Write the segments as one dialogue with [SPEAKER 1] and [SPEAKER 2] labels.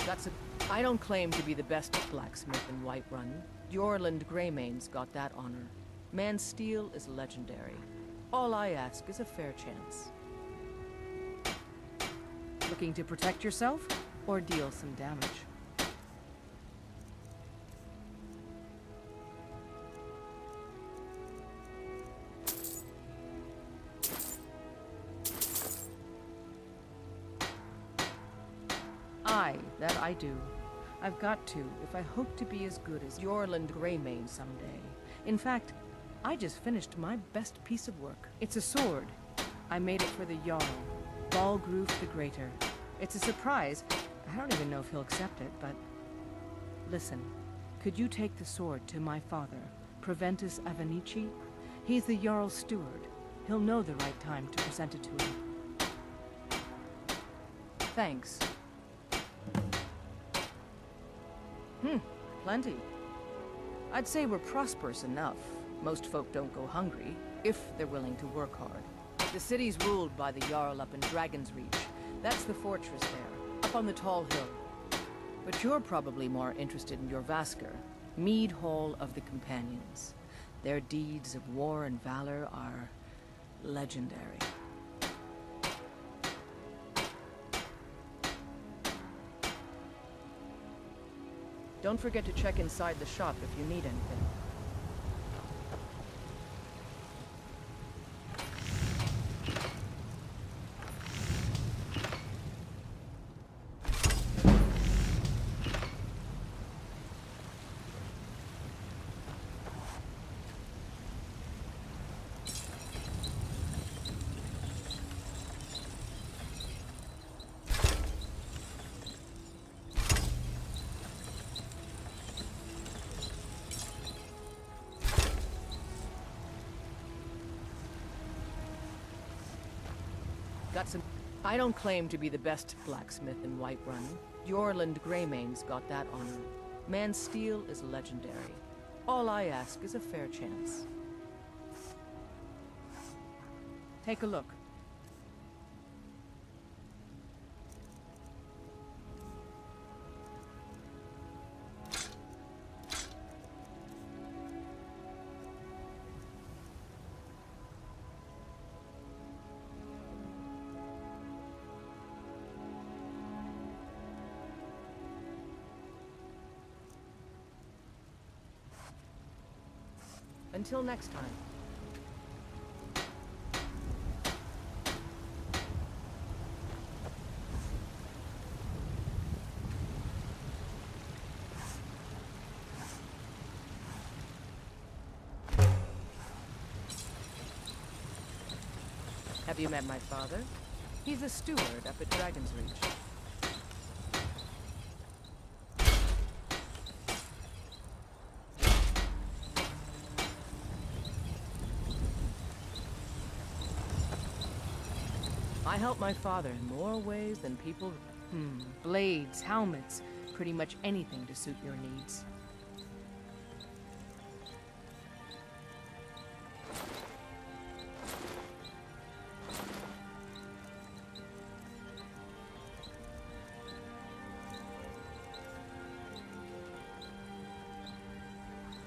[SPEAKER 1] That's a... I don't claim to be the best blacksmith in Whiterun. Jorland Greymane's got that honor. Man's steel is legendary. All I ask is a fair chance. Looking to protect yourself, or deal some damage? Aye, that I do. I've got to, if I hope to be as good as Jorland Greymane someday. In fact, I just finished my best piece of work. It's a sword. I made it for the Jarl, Balgruf the Greater. It's a surprise. I don't even know if he'll accept it, but... Listen, could you take the sword to my father, Proventus Avenici? He's the Jarl's steward. He'll know the right time to present it to him. Thanks. Plenty. I'd say we're prosperous enough. Most folk don't go hungry, if they're willing to work hard. The city's ruled by the Jarl up in Dragon's Reach. That's the fortress there, up on the tall hill. But you're probably more interested in your Vasker, Mead Hall of the Companions. Their deeds of war and valor are legendary. Don't forget to check inside the shop if you need anything. I don't claim to be the best blacksmith in Whiterun. Jorland Greymane's got that honor. Man's steel is legendary. All I ask is a fair chance. Take a look. Until next time. Have you met my father? He's a steward up at Dragon's Reach. I help my father in more ways than people... blades, helmets, pretty much anything to suit your needs.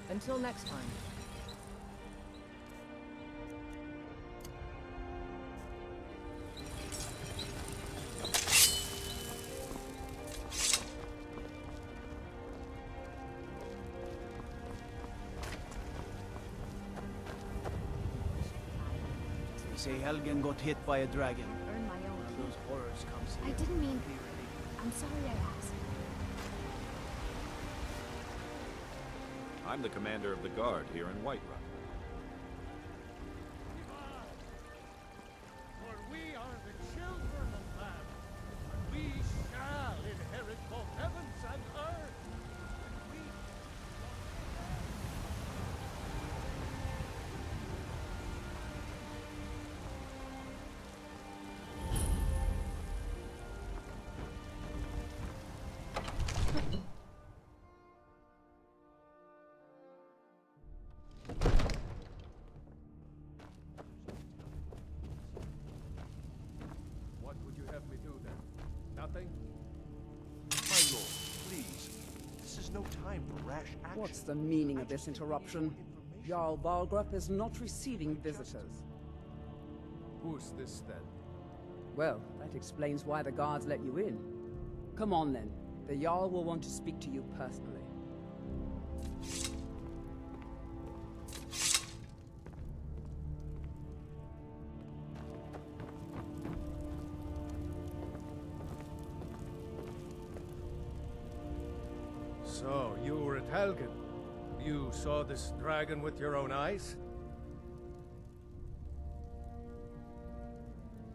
[SPEAKER 1] Until next time.
[SPEAKER 2] Say Helgen got hit by a dragon.
[SPEAKER 3] Earn my own keep.
[SPEAKER 2] Those horrors comes
[SPEAKER 3] I
[SPEAKER 2] here.
[SPEAKER 3] didn't mean... I'm sorry I asked.
[SPEAKER 4] I'm the commander of the guard here in Whiterun.
[SPEAKER 5] For we are the children of man. We shall inherit both heavens and earth. We
[SPEAKER 6] no time for rash action.
[SPEAKER 7] What's the meaning of
[SPEAKER 6] I
[SPEAKER 7] this
[SPEAKER 6] just need
[SPEAKER 7] interruption?
[SPEAKER 6] more information.
[SPEAKER 7] Jarl Balgrup is not receiving visitors.
[SPEAKER 8] Who's this then?
[SPEAKER 7] Well, that explains why the guards let you in. Come on then. The Jarl will want to speak to you personally.
[SPEAKER 8] So, you were at Helgen. You saw this dragon with your own eyes?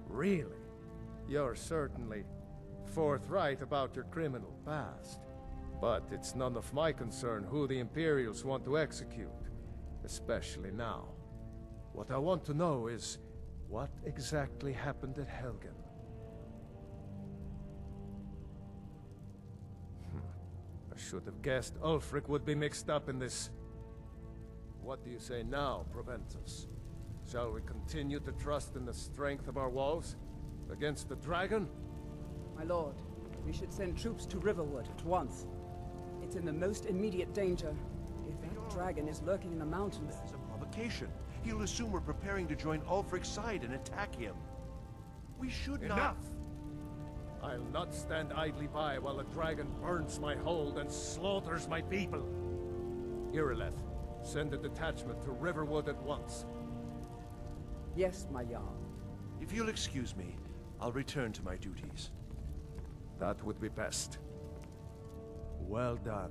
[SPEAKER 8] Really? You're certainly forthright about your criminal past. But it's none of my concern who the Imperials want to execute, especially now. What I want to know is, what exactly happened at Helgen? I should have guessed Ulfric would be mixed up in this. What do you say now, Proventus? Shall we continue to trust in the strength of our walls against the dragon?
[SPEAKER 7] My lord, we should send troops to Riverwood at once. It's in the most immediate danger. If that dragon is lurking in the mountains...
[SPEAKER 6] That's a provocation. He'll assume we're preparing to join Ulfric's side and attack him. We should not...
[SPEAKER 8] Enough! I'll not stand idly by while the dragon burns my hold and slaughters my people. Irileth, send a detachment to Riverwood at once.
[SPEAKER 7] Yes, my Jarl.
[SPEAKER 6] If you'll excuse me, I'll return to my duties.
[SPEAKER 8] That would be best. Well done.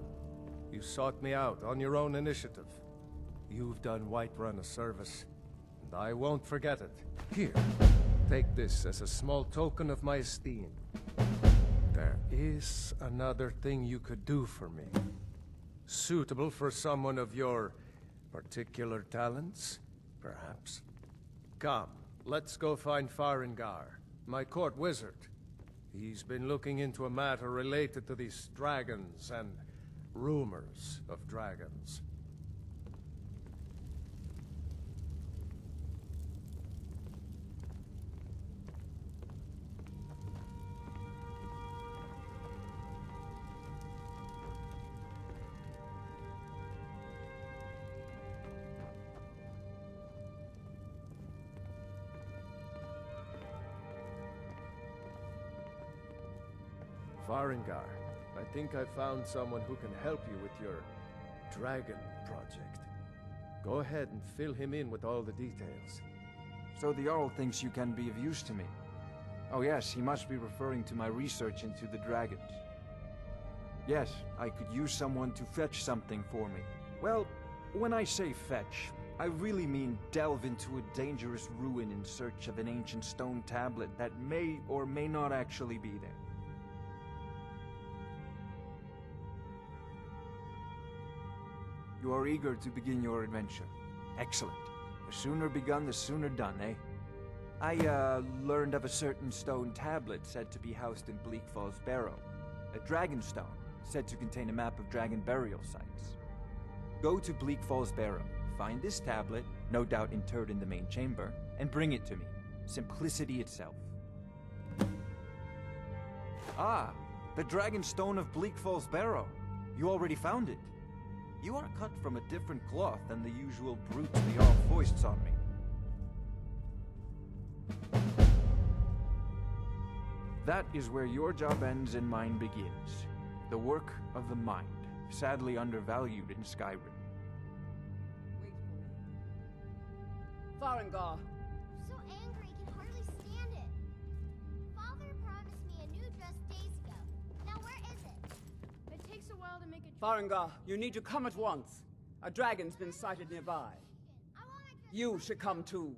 [SPEAKER 8] You sought me out on your own initiative. You've done Whiterun a service, and I won't forget it. Here, take this as a small token of my esteem. There is another thing you could do for me. Suitable for someone of your particular talents, perhaps. Come, let's go find Farengar, my court wizard. He's been looking into a matter related to these dragons and rumors of dragons. Farengar, I think I found someone who can help you with your dragon project. Go ahead and fill him in with all the details.
[SPEAKER 9] So the Jarl thinks you can be of use to me. Oh yes, he must be referring to my research into the dragons. Yes, I could use someone to fetch something for me. Well, when I say fetch, I really mean delve into a dangerous ruin in search of an ancient stone tablet that may or may not actually be there. You are eager to begin your adventure. Excellent. The sooner begun, the sooner done, eh? I, learned of a certain stone tablet said to be housed in Bleak Falls Barrow. A dragon stone, said to contain a map of dragon burial sites. Go to Bleak Falls Barrow, find this tablet, no doubt interred in the main chamber, and bring it to me. Simplicity itself. Ah, the dragon stone of Bleak Falls Barrow. You already found it. You are cut from a different cloth than the usual brutes the Jarl foists on me. That is where your job ends and mine begins. The work of the mind, sadly undervalued in Skyrim.
[SPEAKER 7] Wait for me. Farengar!
[SPEAKER 3] I'm so angry, I can hardly stand it. Father promised me a new dress days ago. Now where is it? It takes a while to make a
[SPEAKER 7] Farengar, you need to come at once. A dragon's been sighted nearby.
[SPEAKER 3] I want my dress.
[SPEAKER 7] You should come too.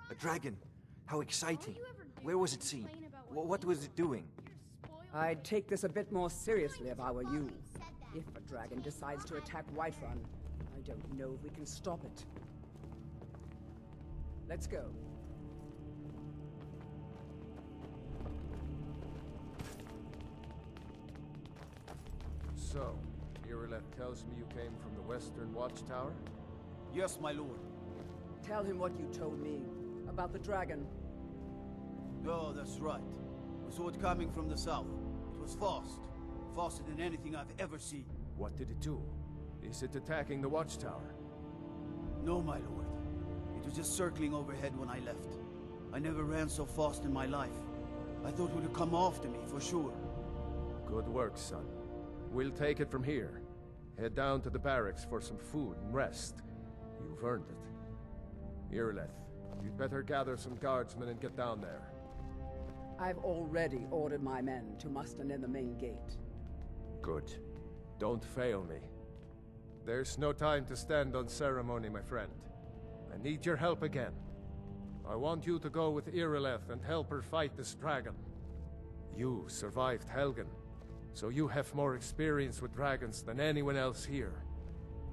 [SPEAKER 9] A dragon? How exciting.
[SPEAKER 3] All you ever do
[SPEAKER 9] Where was
[SPEAKER 3] is
[SPEAKER 9] it seen?
[SPEAKER 3] complain about
[SPEAKER 9] What was it doing?
[SPEAKER 3] You're spoiled.
[SPEAKER 7] I'd take this a bit more seriously if I were you.
[SPEAKER 3] Already said that.
[SPEAKER 7] If a dragon decides to attack Whiterun, I don't know if we can stop it. Let's go.
[SPEAKER 8] So, Irileth tells me you came from the Western Watchtower?
[SPEAKER 2] Yes, my lord.
[SPEAKER 7] Tell him what you told me about the dragon.
[SPEAKER 2] Oh, that's right. We saw it coming from the south. It was fast. Faster than anything I've ever seen.
[SPEAKER 8] What did it do? Is it attacking the watchtower?
[SPEAKER 2] No, my lord. It was just circling overhead when I left. I never ran so fast in my life. I thought it would have come after me, for sure.
[SPEAKER 8] Good work, son. We'll take it from here. Head down to the barracks for some food and rest. You've earned it. Irileth, you'd better gather some guardsmen and get down there.
[SPEAKER 7] I've already ordered my men to muster near the main gate.
[SPEAKER 8] Good. Don't fail me. There's no time to stand on ceremony, my friend. I need your help again. I want you to go with Irileth and help her fight this dragon. You survived Helgen, so you have more experience with dragons than anyone else here.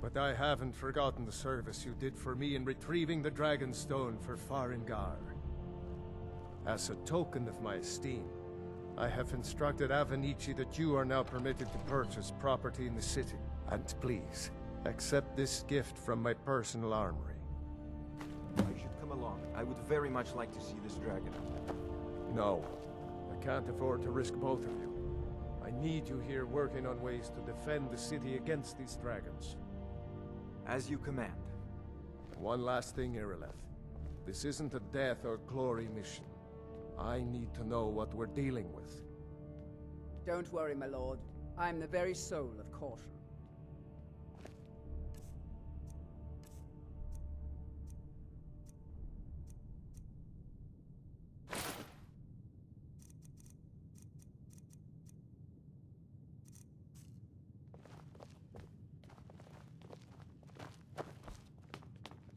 [SPEAKER 8] But I haven't forgotten the service you did for me in retrieving the Dragon Stone for Farengar. As a token of my esteem, I have instructed Avenici that you are now permitted to purchase property in the city. And please, accept this gift from my personal armory.
[SPEAKER 9] I should come along. I would very much like to see this dragon.
[SPEAKER 8] No, I can't afford to risk both of you. I need you here working on ways to defend the city against these dragons.
[SPEAKER 9] As you command.
[SPEAKER 8] One last thing, Irileth. This isn't a death or glory mission. I need to know what we're dealing with.
[SPEAKER 7] Don't worry, my lord. I'm the very soul of caution.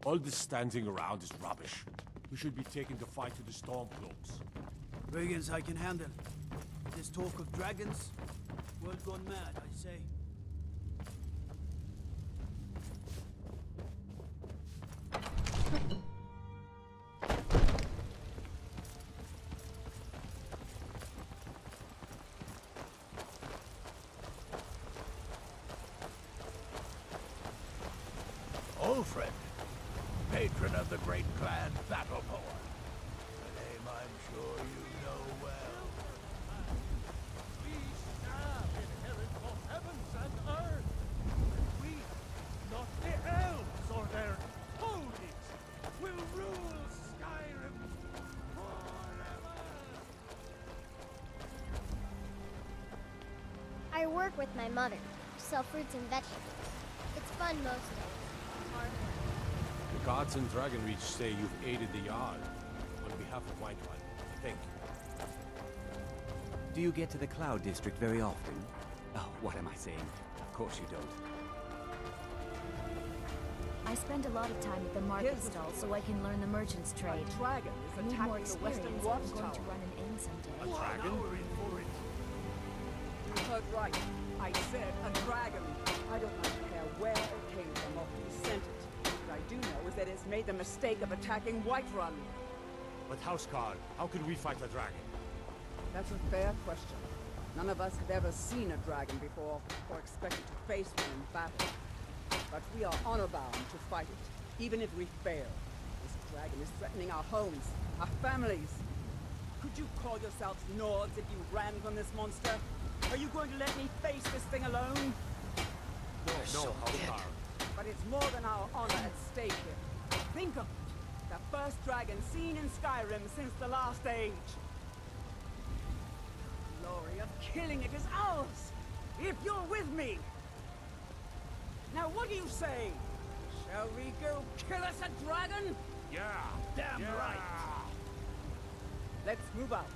[SPEAKER 6] All this standing around is rubbish. We should be taking the fight to the Stormcloaks.
[SPEAKER 2] Brigands I can handle. This talk of dragons? World gone mad, I say.
[SPEAKER 6] Alfred, patron of the great clan Battleborn. A name I'm sure you know well.
[SPEAKER 5] We shall inherit both heavens and earth. We, not the elves or their toadies, will rule Skyrim forever.
[SPEAKER 3] I work with my mother, sell fruits and vegetables. It's fun most days. Hard work.
[SPEAKER 6] The gods in Dragonreach say you've aided the Jarl. On behalf of Whiterun, thank you.
[SPEAKER 10] Do you get to the Cloud District very often? Oh, what am I saying? Of course you don't.
[SPEAKER 11] I spend a lot of time at the market stall so I can learn the merchant's trade.
[SPEAKER 7] A dragon is
[SPEAKER 11] I need more
[SPEAKER 7] attacking the western
[SPEAKER 11] experience if I'm going
[SPEAKER 7] watchtower.
[SPEAKER 11] to run an inn someday.
[SPEAKER 6] Dragon?
[SPEAKER 7] You heard right. I said a dragon. I don't much care where it came from or who sent it. What I do know is that it's made the mistake of attacking Whiterun.
[SPEAKER 6] But Houseguard, how can we fight a dragon?
[SPEAKER 7] That's a fair question. None of us have ever seen a dragon before, or expected to face one in battle. But we are honor-bound to fight it, even if we fail. This dragon is threatening our homes, our families. Could you call yourselves Nords if you ran from this monster? Are you going to let me face this thing alone?
[SPEAKER 6] No, Houseguard.
[SPEAKER 7] But it's more than our honor at stake here. Think of it. The first dragon seen in Skyrim since the last age. The glory of killing it is ours, if you're with me. Now what do you say? Shall we go kill us a dragon?
[SPEAKER 6] Yeah,
[SPEAKER 7] Damn right. Let's move out.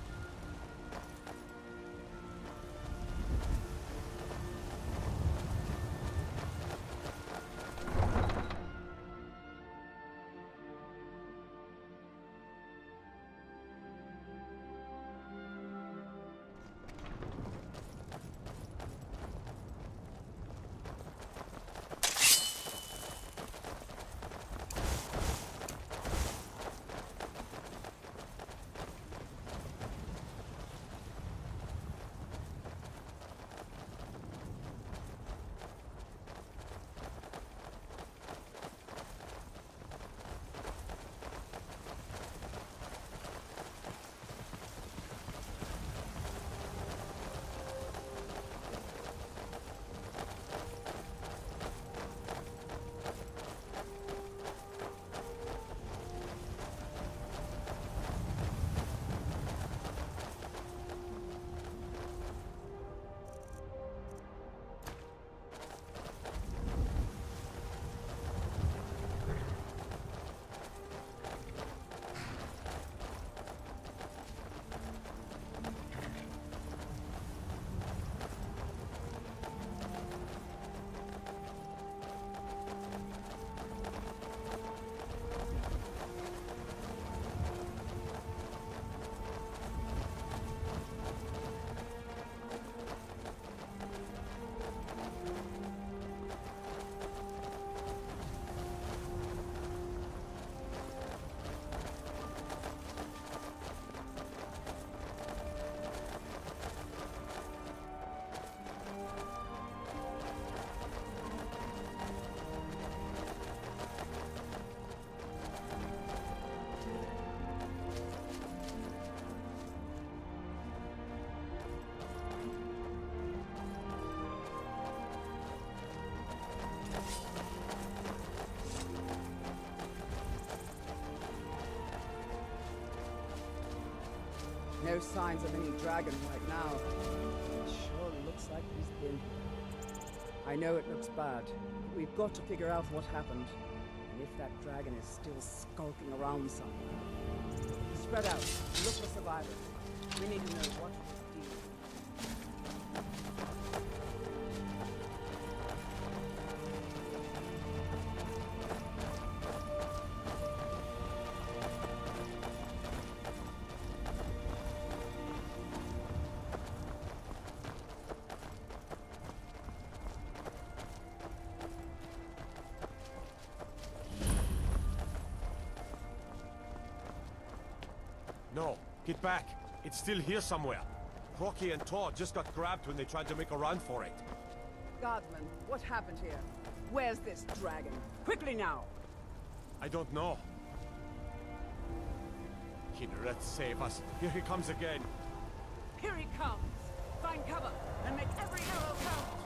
[SPEAKER 7] no signs of any dragon right now. It sure looks like he's been here. I know it looks bad, but we've got to figure out what happened. And if that dragon is still skulking around somewhere. Spread out. Look for survivors. We need to know what to do.
[SPEAKER 12] No, get back. It's still here somewhere. Rocky and Todd just got grabbed when they tried to make a run for it.
[SPEAKER 7] Guardsman, what happened here? Where's this dragon? Quickly now!
[SPEAKER 12] I don't know. Kineret, save us. Here he comes again.
[SPEAKER 7] Here he comes! Find cover, and make every arrow count!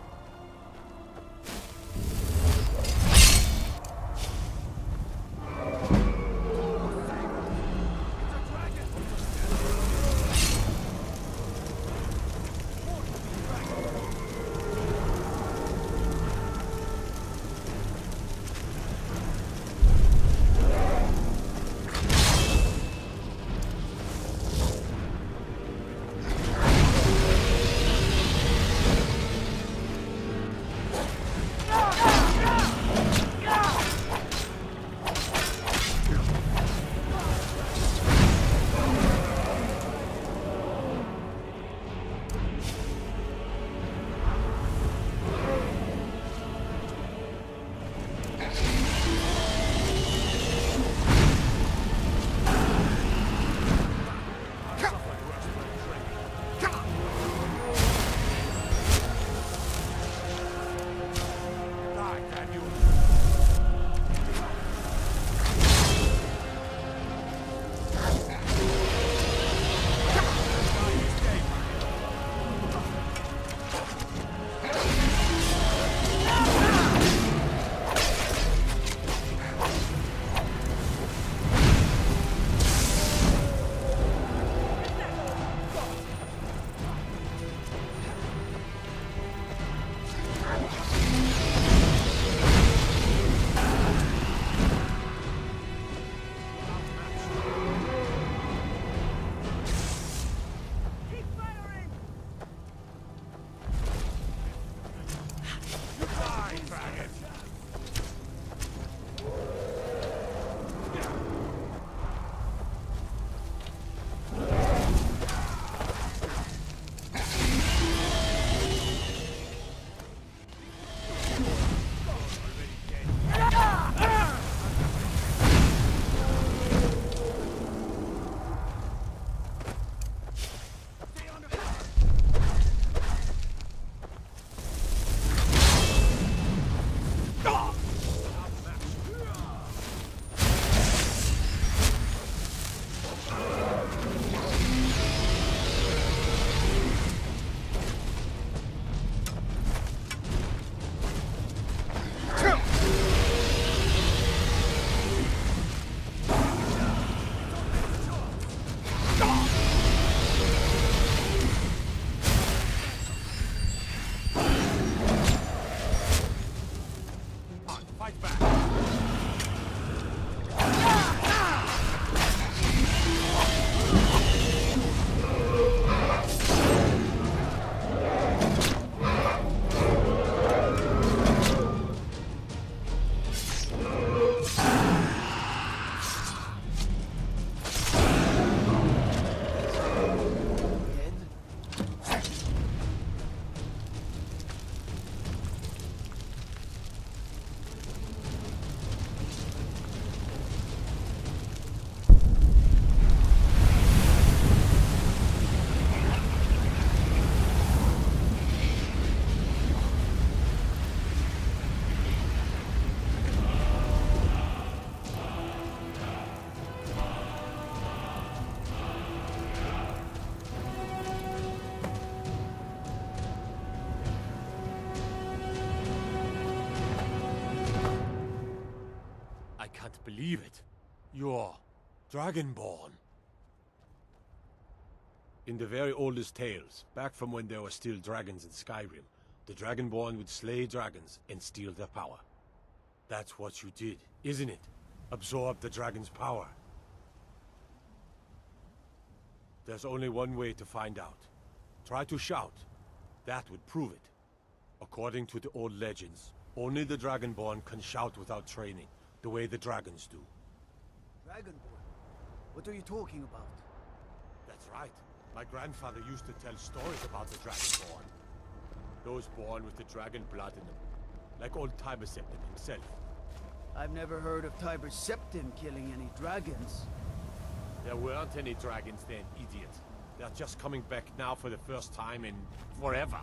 [SPEAKER 12] Believe it. You're Dragonborn. In the very oldest tales, back from when there were still dragons in Skyrim, the Dragonborn would slay dragons and steal their power. That's what you did, isn't it? Absorb the dragon's power. There's only one way to find out. Try to shout. That would prove it. According to the old legends, only the Dragonborn can shout without training, the way the dragons do.
[SPEAKER 2] Dragonborn? What are you talking about?
[SPEAKER 12] That's right. My grandfather used to tell stories about the Dragonborn. Those born with the dragon blood in them. Like old Tiber Septim himself.
[SPEAKER 2] I've never heard of Tiber Septim killing any dragons.
[SPEAKER 12] There weren't any dragons then, idiot. They're just coming back now for the first time in forever.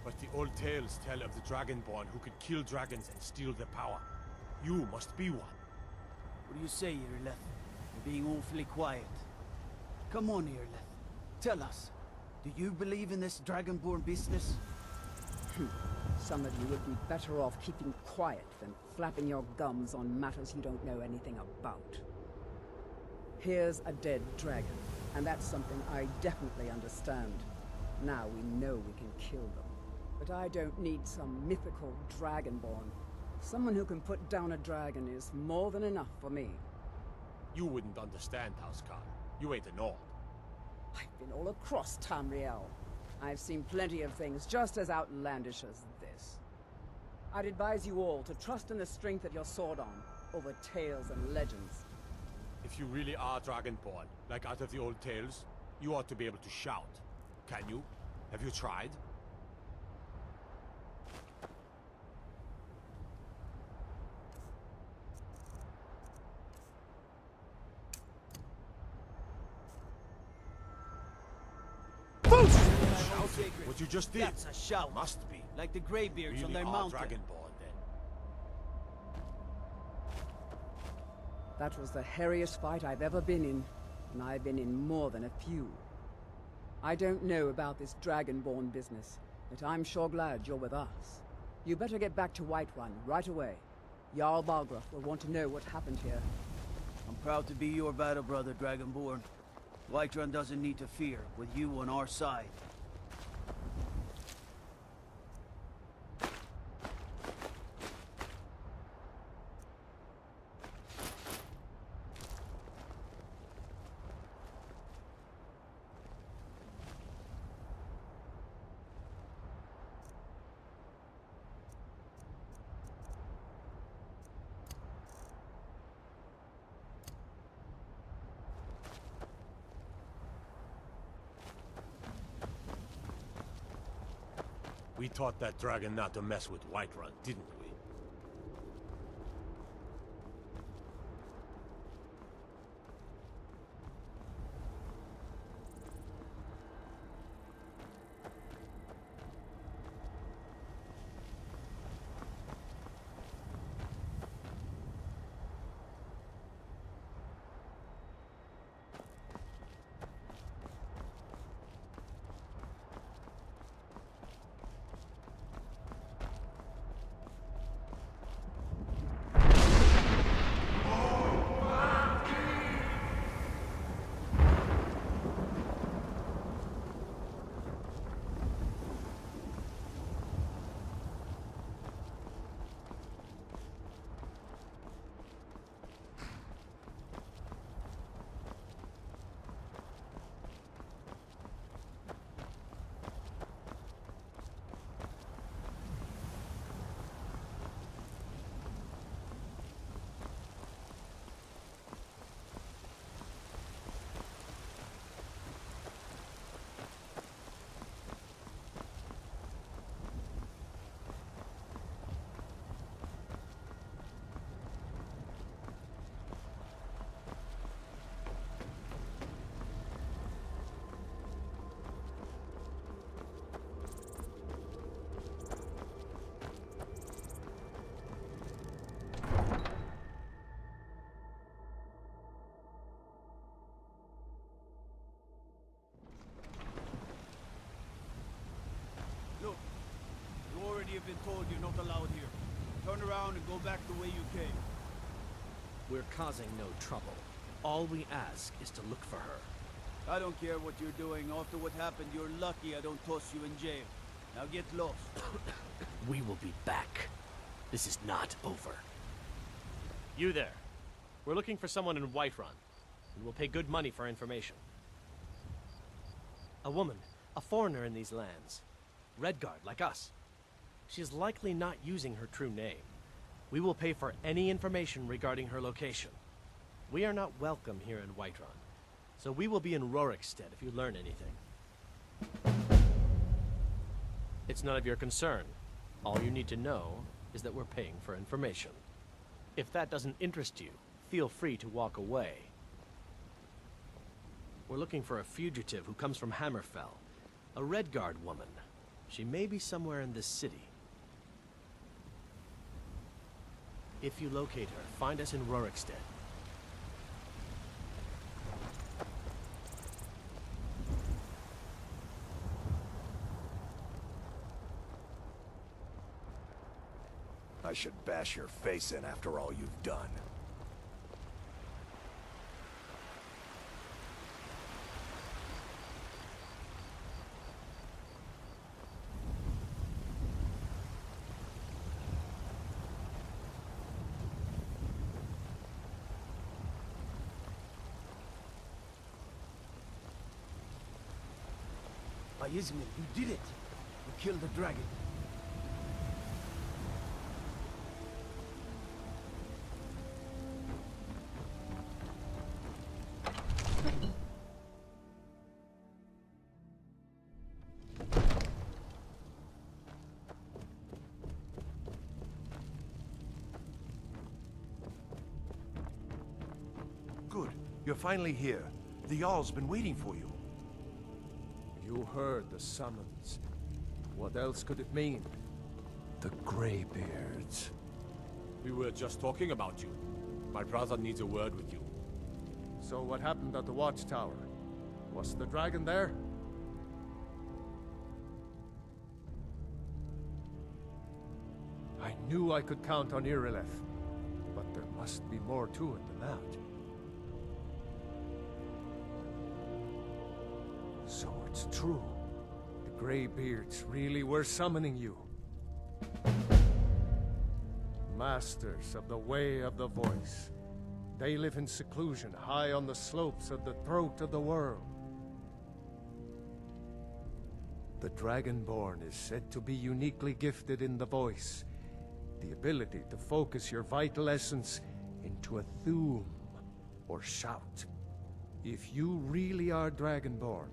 [SPEAKER 12] But the old tales tell of the Dragonborn who could kill dragons and steal their power. You must be one.
[SPEAKER 2] What do you say, Irleth? You're being awfully quiet. Come on, Irleth. Tell us. Do you believe in this Dragonborn business?
[SPEAKER 7] Some of you would be better off keeping quiet than flapping your gums on matters you don't know anything about. Here's a dead dragon, and that's something I definitely understand. Now we know we can kill them. But I don't need some mythical dragonborn. Someone who can put down a dragon is more than enough for me.
[SPEAKER 12] You wouldn't understand, Housecarl. You ain't a Nord.
[SPEAKER 7] I've been all across Tamriel. I've seen plenty of things just as outlandish as this. I'd advise you all to trust in the strength of your sword arm over tales and legends.
[SPEAKER 12] If you really are Dragonborn, like out of the old tales, you ought to be able to shout. Can you? Have you tried? What you just did?
[SPEAKER 2] That's a shout.
[SPEAKER 12] Must be.
[SPEAKER 2] Like the Greybeards
[SPEAKER 12] Really
[SPEAKER 2] on their
[SPEAKER 12] are
[SPEAKER 2] mountain.
[SPEAKER 12] Dragonborn, then.
[SPEAKER 7] That was the hairiest fight I've ever been in, and I've been in more than a few. I don't know about this Dragonborn business, but I'm sure glad you're with us. You better get back to Whiterun right away. Jarl Balgruuf will want to know what happened here.
[SPEAKER 2] I'm proud to be your battle brother, Dragonborn. Whiterun doesn't need to fear, with you on our side.
[SPEAKER 12] We taught that dragon not to mess with Whiterun, didn't we?
[SPEAKER 2] You've been told you're not allowed here. Turn around and go back the way you came.
[SPEAKER 13] We're causing no trouble. All we ask is to look for her.
[SPEAKER 2] I don't care what you're doing. After what happened, you're lucky I don't toss you in jail. Now get lost.
[SPEAKER 13] We will be back. This is not over.
[SPEAKER 14] You there. We're looking for someone in Whiterun. And we'll pay good money for information. A woman. A foreigner in these lands. Redguard, like us. She is likely not using her true name. We will pay for any information regarding her location. We are not welcome here in Whiterun. So we will be in Rorikstead if you learn anything. It's none of your concern. All you need to know is that we're paying for information. If that doesn't interest you, feel free to walk away. We're looking for a fugitive who comes from Hammerfell. A Redguard woman. She may be somewhere in this city. If you locate her, find us in Rorikstead.
[SPEAKER 6] I should bash your face in after all you've done.
[SPEAKER 2] Ismail, you did it! You killed the dragon.
[SPEAKER 6] Good. You're finally here. The Jarl's been waiting for you.
[SPEAKER 8] You heard the summons. What else could it mean? The Greybeards.
[SPEAKER 12] We were just talking about you. My brother needs a word with you.
[SPEAKER 8] So what happened at the watchtower? Was the dragon there? I knew I could count on Irileth, but there must be more to it than that. So it's true. The Greybeards really were summoning you. Masters of the Way of the Voice. They live in seclusion, high on the slopes of the throat of the world. The Dragonborn is said to be uniquely gifted in the voice. The ability to focus your vital essence into a thum, or shout. If you really are Dragonborn,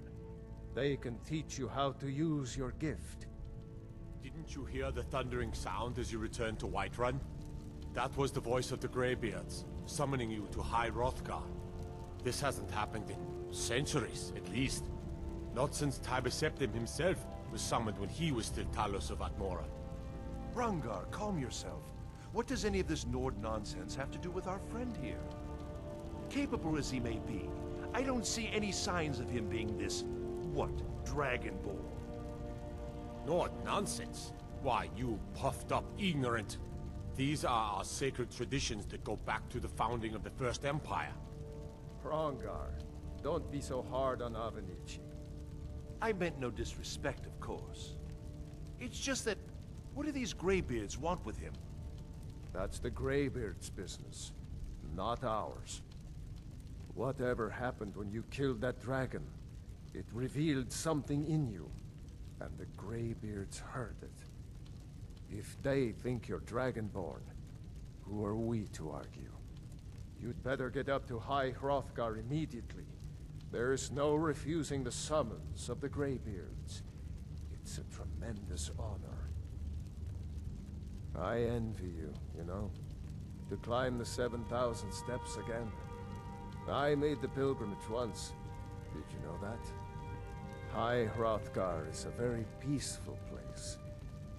[SPEAKER 8] they can teach you how to use your gift.
[SPEAKER 12] Didn't you hear the thundering sound as you returned to Whiterun? That was the voice of the Greybeards, summoning you to High Hrothgar. This hasn't happened in centuries, at least. Not since Tibeseptim himself was summoned when he was still Talos of Atmora.
[SPEAKER 6] Rangar, calm yourself. What does any of this Nord nonsense have to do with our friend here? Capable as he may be, I don't see any signs of him being this, what, Dragonborn?
[SPEAKER 12] Nord nonsense? Why, you puffed up ignorant. These are our sacred traditions that go back to the founding of the First Empire.
[SPEAKER 8] Hrongar, don't be so hard on Avenici.
[SPEAKER 6] I meant no disrespect, of course. It's just that, what do these Greybeards want with him?
[SPEAKER 8] That's the Greybeards' business, not ours. Whatever happened when you killed that dragon, it revealed something in you, and the Greybeards heard it. If they think you're Dragonborn, who are we to argue? You'd better get up to High Hrothgar immediately. There's no refusing the summons of the Greybeards. It's a tremendous honor. I envy you, you know, to climb the 7,000 steps again. I made the pilgrimage once. Did you know that? High Hrothgar is a very peaceful place.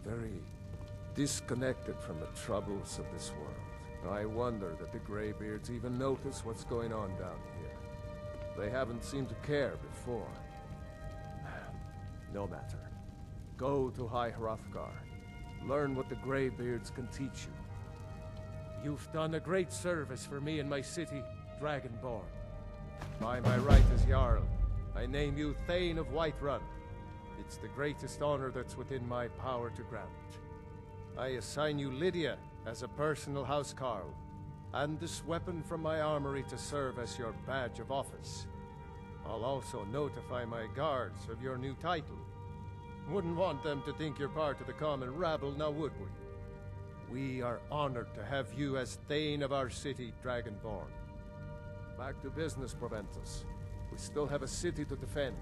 [SPEAKER 8] Very disconnected from the troubles of this world. I wonder that the Greybeards even notice what's going on down here. They haven't seemed to care before. No matter. Go to High Hrothgar. Learn what the Greybeards can teach you. You've done a great service for me and my city, Dragonborn. By my right as Jarl, I name you Thane of Whiterun. It's the greatest honor that's within my power to grant. I assign you Lydia as a personal housecarl, and this weapon from my armory to serve as your badge of office. I'll also notify my guards of your new title. Wouldn't want them to think you're part of the common rabble, now would we? We are honored to have you as Thane of our city, Dragonborn. Back to business, Proventus. We still have a city to defend.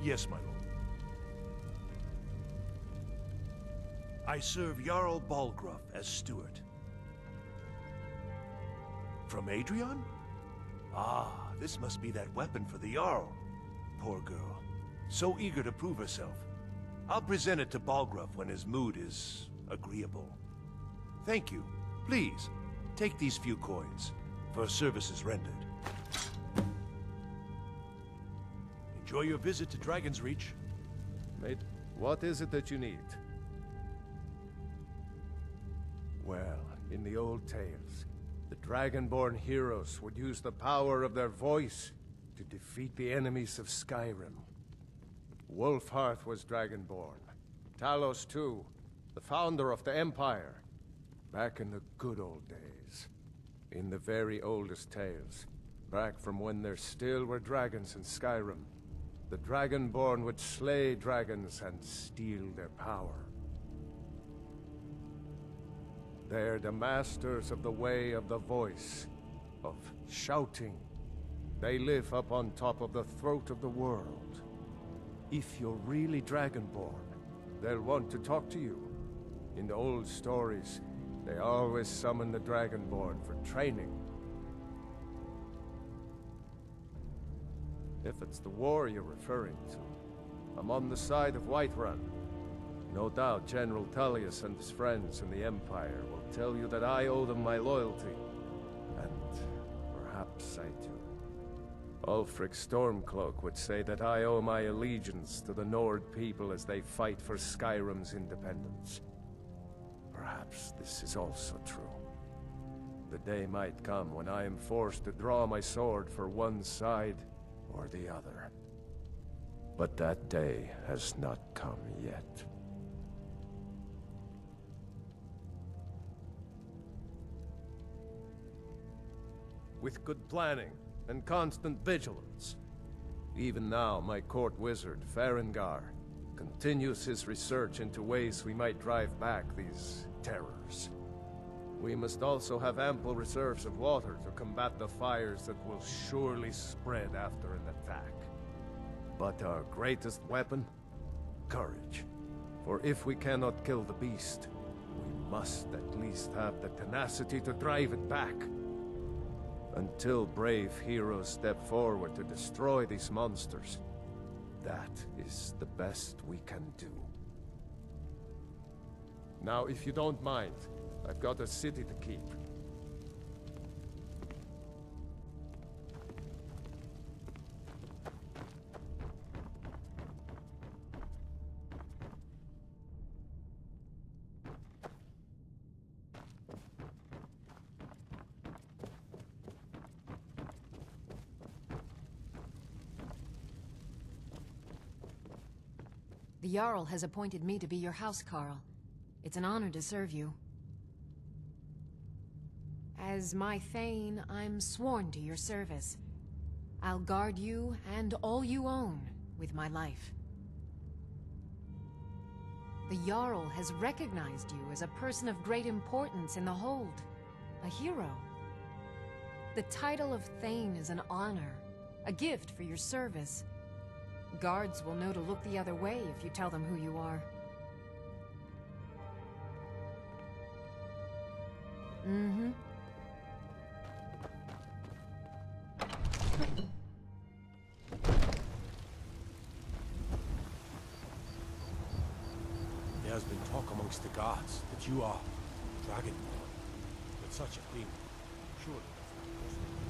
[SPEAKER 6] Yes, my lord. I serve Jarl Balgruuf as steward. From Adrian? Ah, this must be that weapon for the Jarl. Poor girl. So eager to prove herself. I'll present it to Balgruuf when his mood is agreeable. Thank you. Please, take these few coins for services rendered. Enjoy your visit to Dragon's Reach.
[SPEAKER 8] Mate, what is it that you need? Well, in the old tales, the Dragonborn heroes would use the power of their voice to defeat the enemies of Skyrim. Wolfhearth was Dragonborn. Talos too, the founder of the Empire. Back in the good old days. In the very oldest tales. Back from when there still were dragons in Skyrim. The Dragonborn would slay dragons and steal their power. They're the masters of the way of the voice, of shouting. They live up on top of the throat of the world. If you're really Dragonborn, they'll want to talk to you. In the old stories, they always summon the Dragonborn for training. If it's the war you're referring to, I'm on the side of Whiterun. No doubt General Tullius and his friends in the Empire will tell you that I owe them my loyalty. And perhaps I do. Ulfric Stormcloak would say that I owe my allegiance to the Nord people as they fight for Skyrim's independence. Perhaps this is also true. The day might come when I am forced to draw my sword for one side or the other. But that day has not come yet. With good planning and constant vigilance. Even now, my court wizard, Farengar, continues his research into ways we might drive back these terrors. We must also have ample reserves of water to combat the fires that will surely spread after an attack. But our greatest weapon? Courage. For if we cannot kill the beast, we must at least have the tenacity to drive it back. Until brave heroes step forward to destroy these monsters, that is the best we can do. Now, if you don't mind, I've got a city to keep.
[SPEAKER 15] The Jarl has appointed me to be your housecarl. It's an honor to serve you. As my Thane, I'm sworn to your service. I'll guard you and all you own with my life. The Jarl has recognized you as a person of great importance in the Hold, a hero. The title of Thane is an honor, a gift for your service. Guards will know to look the other way if you tell them who you are. Mm-hmm.
[SPEAKER 12] There has been talk amongst the guards that you are Dragonborn. But such a thing, surely that's not possible.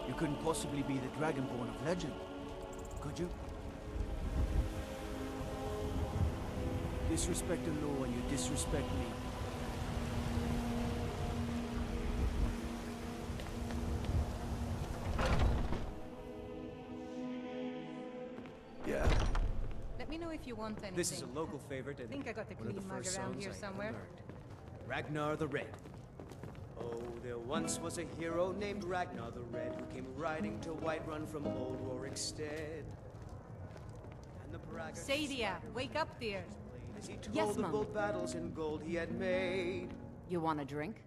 [SPEAKER 2] You couldn't possibly be the Dragonborn of legend, could you? Disrespect the law and you disrespect me.
[SPEAKER 1] if you want anything.
[SPEAKER 10] This is a local favorite
[SPEAKER 1] I
[SPEAKER 10] and
[SPEAKER 1] think I got the
[SPEAKER 10] one of
[SPEAKER 1] clean
[SPEAKER 10] the
[SPEAKER 1] mug
[SPEAKER 10] first
[SPEAKER 1] around
[SPEAKER 10] songs
[SPEAKER 1] here
[SPEAKER 10] I ever
[SPEAKER 1] somewhere.
[SPEAKER 10] learned. Ragnar the Red.
[SPEAKER 2] Oh, there once was a hero named Ragnar the Red who came riding to Whiterun from old Rorikstead. And the braggart
[SPEAKER 1] Sadia, wake up, dear.
[SPEAKER 2] as he told
[SPEAKER 7] Yes,
[SPEAKER 2] of
[SPEAKER 7] Mum.
[SPEAKER 2] bold battles in gold he had made.
[SPEAKER 7] You want a drink?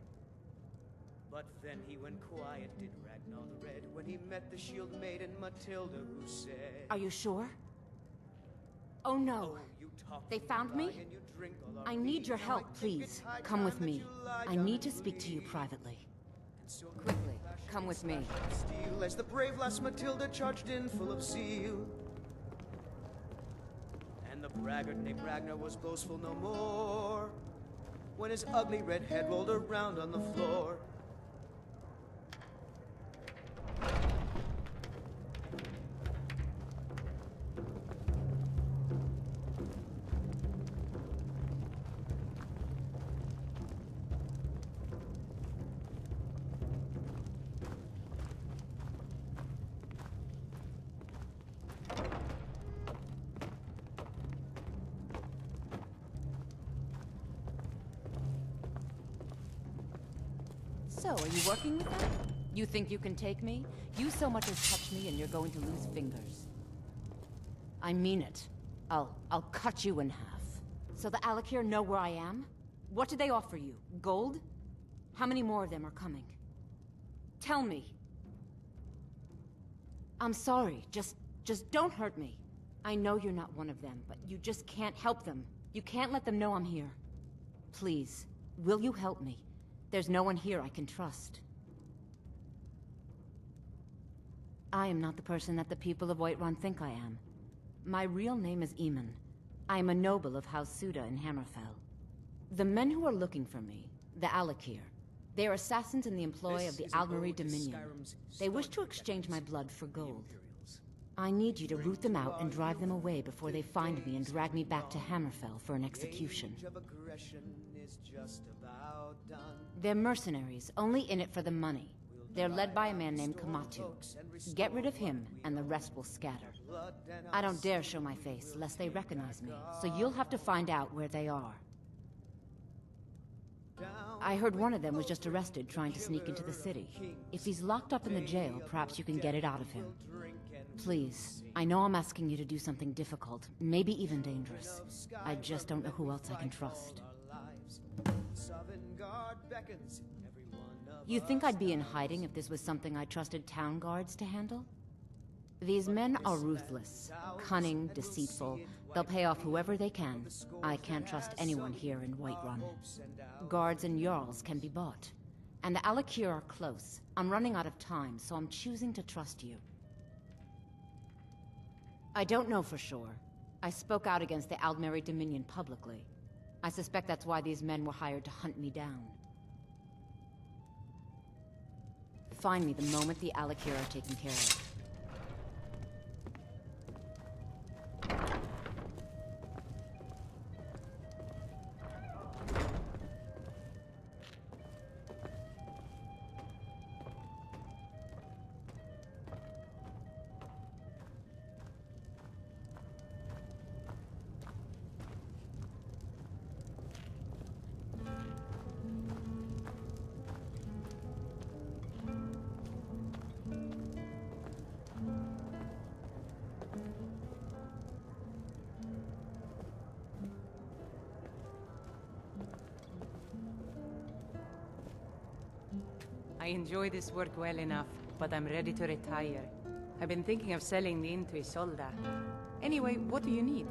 [SPEAKER 2] But then he went quiet, did Ragnar the Red, when he met the shield maiden Matilda, who said,
[SPEAKER 7] Are you sure? Oh no.
[SPEAKER 2] you talk
[SPEAKER 7] They
[SPEAKER 2] to
[SPEAKER 7] found me?
[SPEAKER 2] and you drink all our
[SPEAKER 7] I need
[SPEAKER 2] mead.
[SPEAKER 7] your
[SPEAKER 2] Now
[SPEAKER 7] help,
[SPEAKER 2] I think it's
[SPEAKER 7] please.
[SPEAKER 2] high
[SPEAKER 7] Come
[SPEAKER 2] time
[SPEAKER 7] with
[SPEAKER 2] that
[SPEAKER 7] me.
[SPEAKER 2] you lie
[SPEAKER 7] I
[SPEAKER 2] down
[SPEAKER 7] need
[SPEAKER 2] and
[SPEAKER 7] to speak to you
[SPEAKER 2] bleed.
[SPEAKER 7] privately.
[SPEAKER 2] And so
[SPEAKER 7] Quickly, come with me.
[SPEAKER 2] Steel as the brave lass Matilda charged in full of zeal. And the braggart named Ragnar was boastful no more when his ugly red head rolled around on the floor.
[SPEAKER 7] So, are you working with them? You think you can take me? You so much as touch me and you're going to lose fingers. I mean it. I'll cut you in half. So the Alakir know where I am? What do they offer you? Gold? How many more of them are coming? Tell me. I'm sorry. Just don't hurt me. I know you're not one of them, but you just can't help them. You can't let them know I'm here. Please, will you help me? There's no one here I can trust. I am not the person that the people of Whiterun think I am. My real name is Eamon. I am a noble of House Suda in Hammerfell. The men who are looking for me, the Alakir, they are assassins in the employ of the Aldmeri Dominion. They wish to exchange my blood for gold. I need you to root them out and drive them away before they find me and drag me back to Hammerfell for an execution.
[SPEAKER 2] Age of aggression is just about done.
[SPEAKER 7] They're mercenaries, only in it for the money. They're led by a man named Kamatu. Get rid of him, and the rest will scatter. I don't dare show my face, lest they recognize me, so you'll have to find out where they are. I heard one of them was just arrested trying to sneak into the city. If he's locked up in the jail, perhaps you can get it out of him. Please, I know I'm asking you to do something difficult, maybe even dangerous. I just don't know who else I can trust. You think I'd be in hiding if this was something I trusted town guards to handle? These men are ruthless, cunning, deceitful. They'll pay off whoever they can. I can't trust anyone here in Whiterun. Guards and Jarls can be bought. And the Alakir are close. I'm running out of time, so I'm choosing to trust you. I don't know for sure. I spoke out against the Aldmeri Dominion publicly. I suspect that's why these men were hired to hunt me down. Find me the moment the Alakir are taken care of.
[SPEAKER 1] I enjoy this work well enough, but I'm ready to retire. I've been thinking of selling the inn to Isolda. Anyway, what do you need?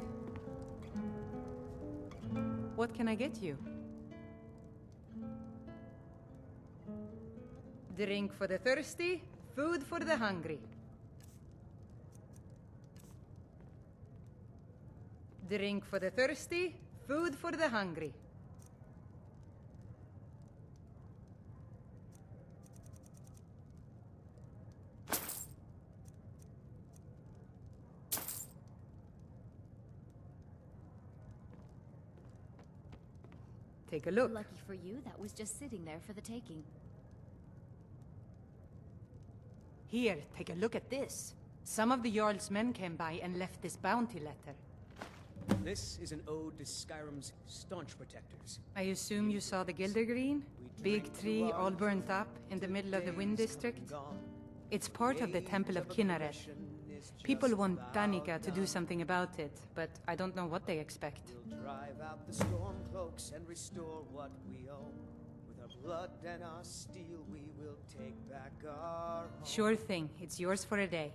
[SPEAKER 1] What can I get you? Drink for the thirsty, food for the hungry. Drink for the thirsty, food for the hungry. Take a look.
[SPEAKER 11] Lucky for you, that was just sitting there for the taking.
[SPEAKER 1] Here, take a look at this. Some of the Jarl's men came by and left this bounty letter.
[SPEAKER 16] This is an ode to Skyrim's staunch protectors.
[SPEAKER 17] I assume you saw the Gildergreen? Big tree all burnt up in the middle of the Wind District? It's part of the Temple of Kinneret. People want Danica to do something about it, but I don't know what they expect.
[SPEAKER 18] We'll drive out the storm cloaks and restore what we own. With our blood and our steel, we will take back our home.
[SPEAKER 17] Sure thing. It's yours for a day.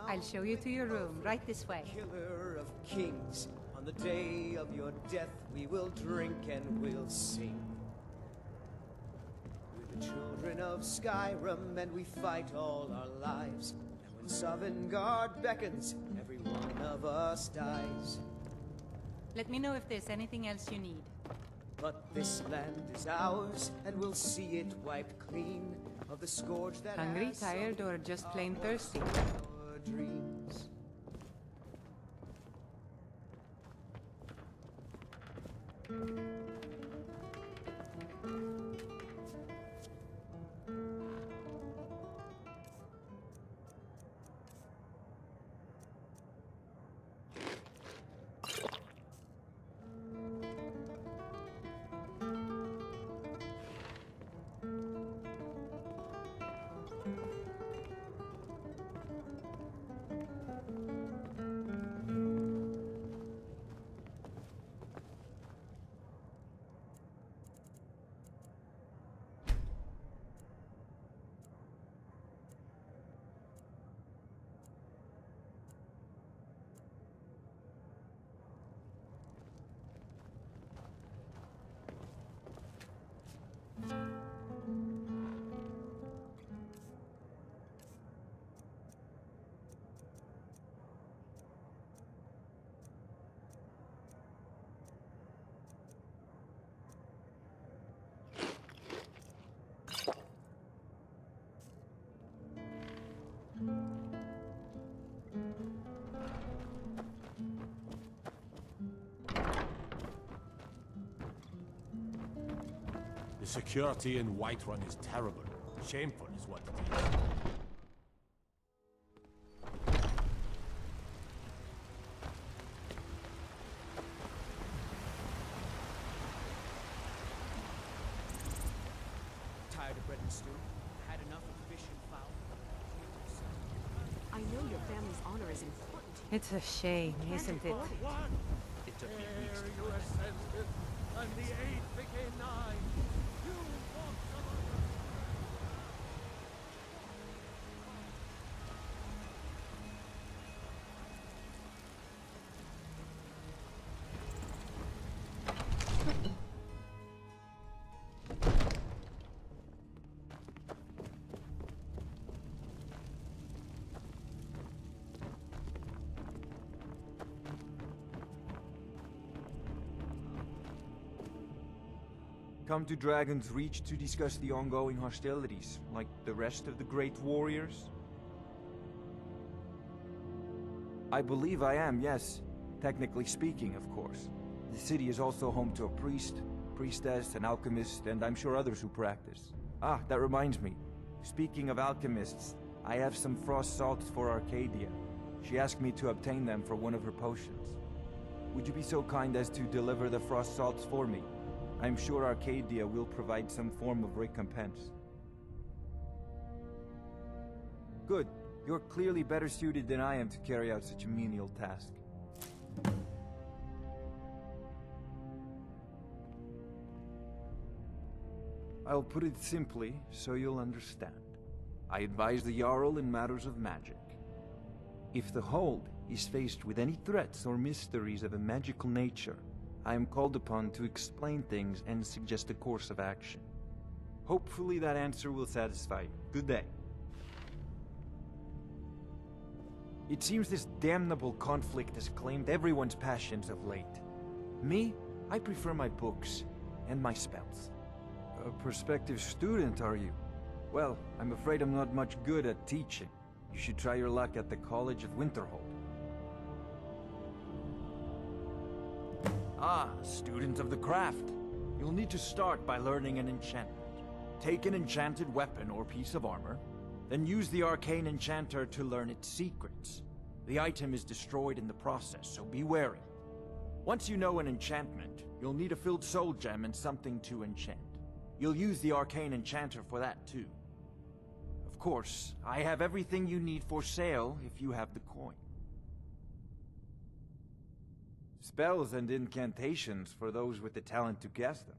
[SPEAKER 17] I'll show you to your room, right this way.
[SPEAKER 18] Killer of kings, on the day of your death, we will drink and we'll sing. We're the children of Skyrim, and we fight all our lives. And when Sovngarde beckons, every one of us dies.
[SPEAKER 17] Let me know if there's anything else you need.
[SPEAKER 18] But this land is ours, and we'll see it wiped clean of the scourge that
[SPEAKER 17] Hungry,
[SPEAKER 18] has
[SPEAKER 17] tired, or just plain thirsty?
[SPEAKER 18] our dreams.
[SPEAKER 12] The security in Whiterun is terrible. Shameful is what it is.
[SPEAKER 16] Tired of bread and stew? Had enough of fish and fowl?
[SPEAKER 15] I know your family's honor is important to you.
[SPEAKER 17] It's a shame, isn't it?
[SPEAKER 5] It took me weeks to you ascended, and the 8 became 9. You want some other...
[SPEAKER 9] Come to Dragon's Reach to discuss the ongoing hostilities, like the rest of the great warriors? I believe I am, yes. Technically speaking, of course. The city is also home to a priest, priestess, an alchemist, and I'm sure others who practice. Ah, that reminds me. Speaking of alchemists, I have some frost salts for Arcadia. She asked me to obtain them for one of her potions. Would you be so kind as to deliver the frost salts for me? I'm sure Arcadia will provide some form of recompense. Good. You're clearly better suited than I am to carry out such a menial task. I'll put it simply, so you'll understand. I advise the Jarl in matters of magic. If the Hold is faced with any threats or mysteries of a magical nature, I am called upon to explain things and suggest a course of action. Hopefully that answer will satisfy you. Good day. It seems this damnable conflict has claimed everyone's passions of late. Me, I prefer my books and my spells. A prospective student, are you? Well, I'm afraid I'm not much good at teaching. You should try your luck at the College of Winterhold. Ah, student of the craft. You'll need to start by learning an enchantment. Take an enchanted weapon or piece of armor, then use the arcane enchanter to learn its secrets. The item is destroyed in the process, so be wary. Once you know an enchantment, you'll need a filled soul gem and something to enchant. You'll use the arcane enchanter for that too. Of course, I have everything you need for sale if you have the coin. Spells and incantations for those with the talent to guess them.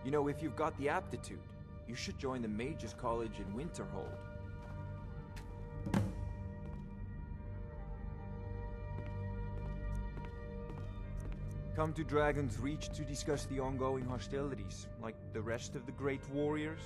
[SPEAKER 9] You know, if you've got the aptitude, you should join the Mages College in Winterhold. Come to Dragon's Reach to discuss the ongoing hostilities, like the rest of the great warriors?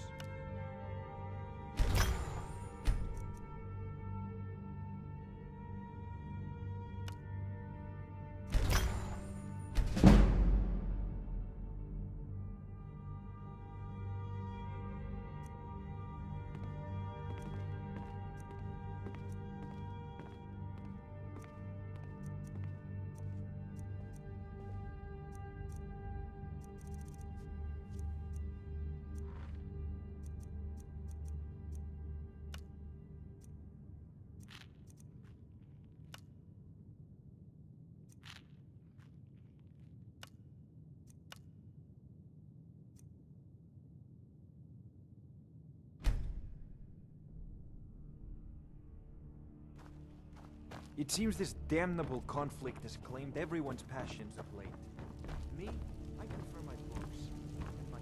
[SPEAKER 9] It seems this damnable conflict has claimed everyone's passions of late. Me, I prefer my books and my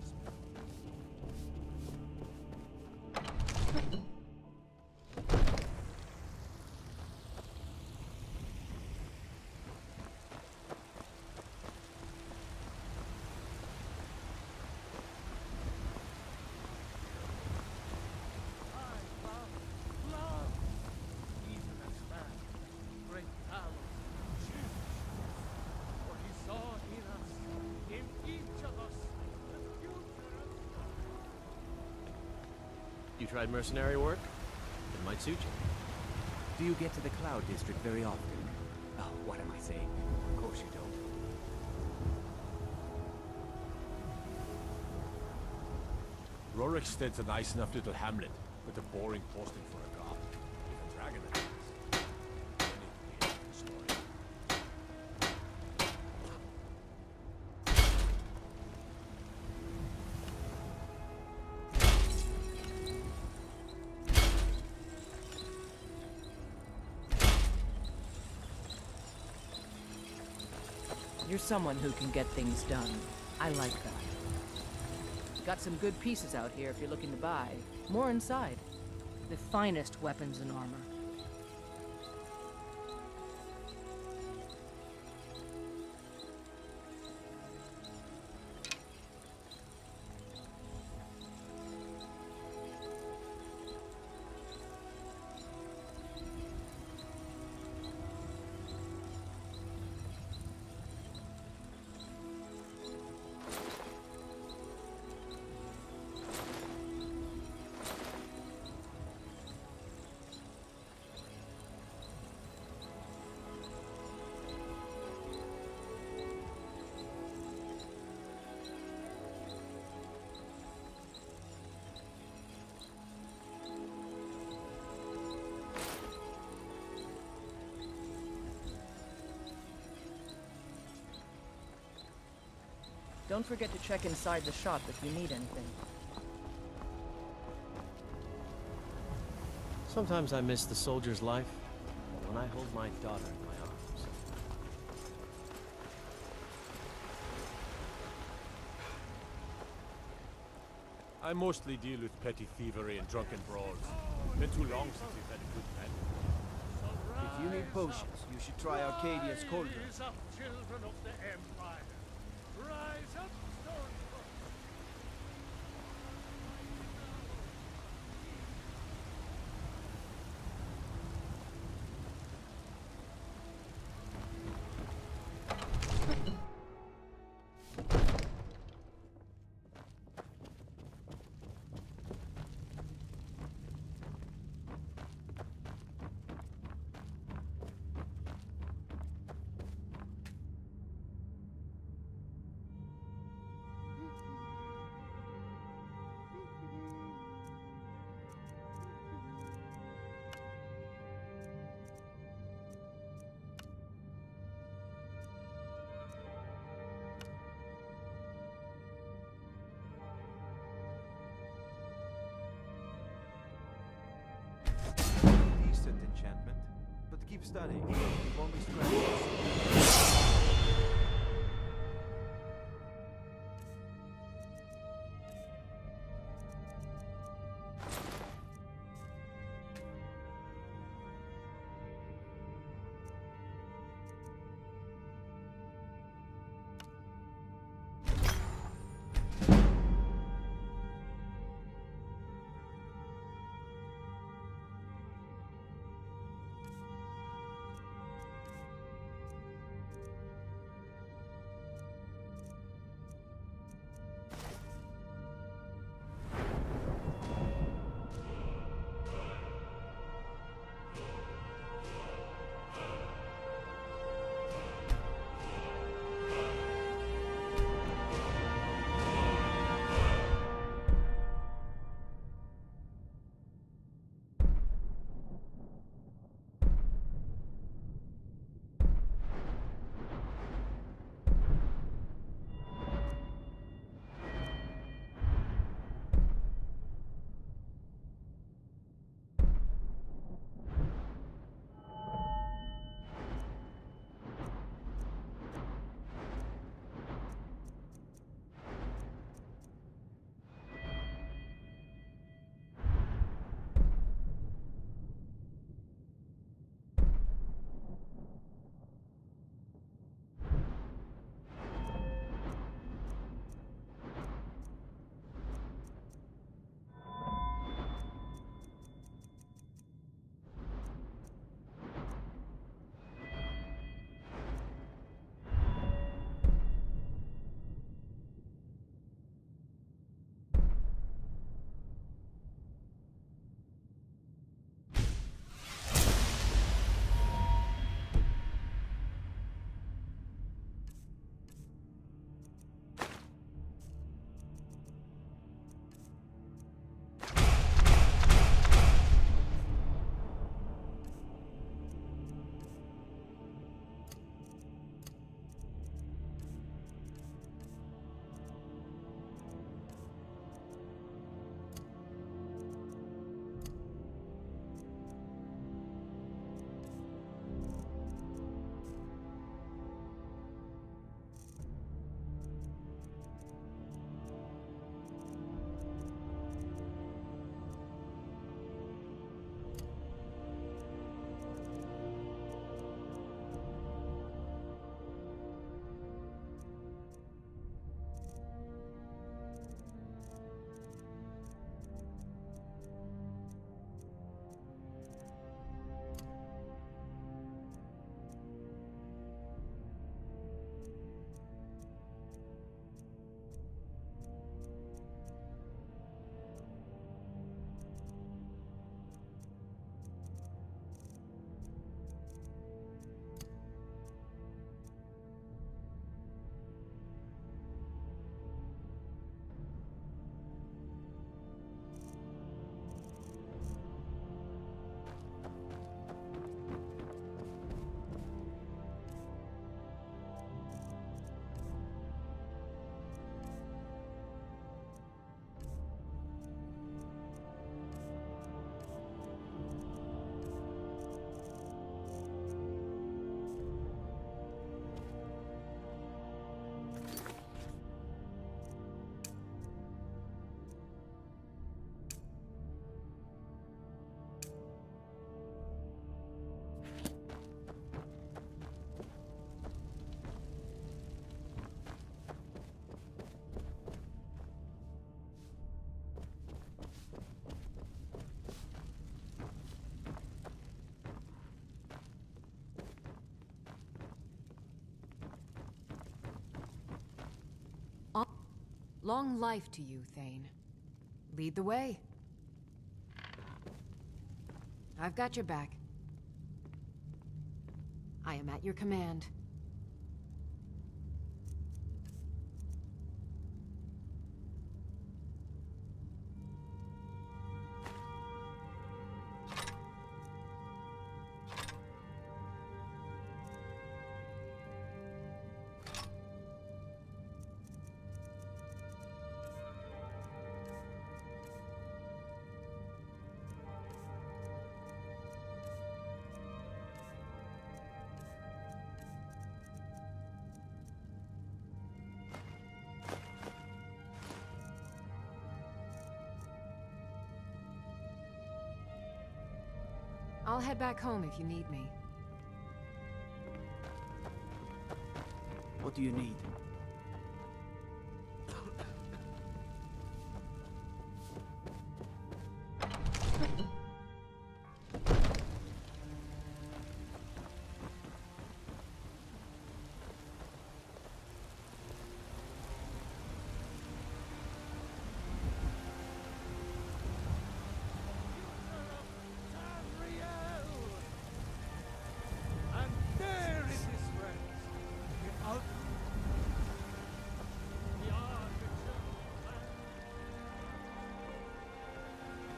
[SPEAKER 14] You tried mercenary work? It might suit you.
[SPEAKER 10] Do you get to the Cloud District very often? Oh, what am I saying? Of course you don't.
[SPEAKER 12] Roriksted's a nice enough little hamlet, but a boring posting for a god. Even dragon attacks. Then it would be a different story.
[SPEAKER 1] You're someone who can get things done. I like that. Got some good pieces out here if you're looking to buy. More inside. The finest weapons and armor. Don't forget to check inside the shop if you need anything.
[SPEAKER 14] Sometimes I miss the soldier's life, but when I hold my daughter in my arms.
[SPEAKER 12] I mostly deal with petty thievery and drunken brawls. Been too long since we've had a good man.
[SPEAKER 2] If you need potions, you should try Arcadia's cauldron.
[SPEAKER 5] Rise up, children of the Empire. Rise up, Stormfront.
[SPEAKER 9] Decent enchantment, but keep studying. You won't be scratched.
[SPEAKER 15] Long life to you, Thane. Lead the way. I've got your back. I am at your command. I'll head back home if you need me.
[SPEAKER 2] What do you need?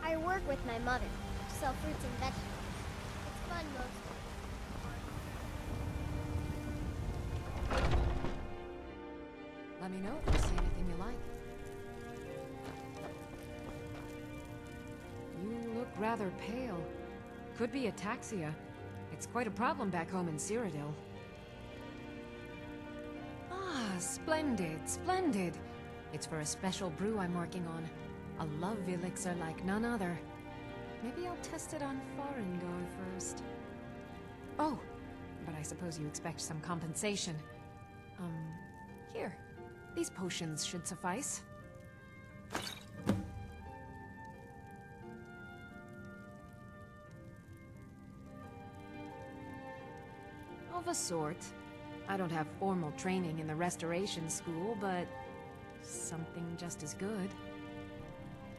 [SPEAKER 3] I work with my mother, sell fruits and vegetables. It's fun mostly.
[SPEAKER 15] Let me know if you see anything you like. You look rather pale. Could be ataxia. It's quite a problem back home in Cyrodiil. Ah, splendid, splendid. It's for a special brew I'm working on. A love elixir like none other. Maybe I'll test it on Farengar first. Oh, but I suppose you expect some compensation. Here. These potions should suffice. Of a sort. I don't have formal training in the Restoration School, but something just as good.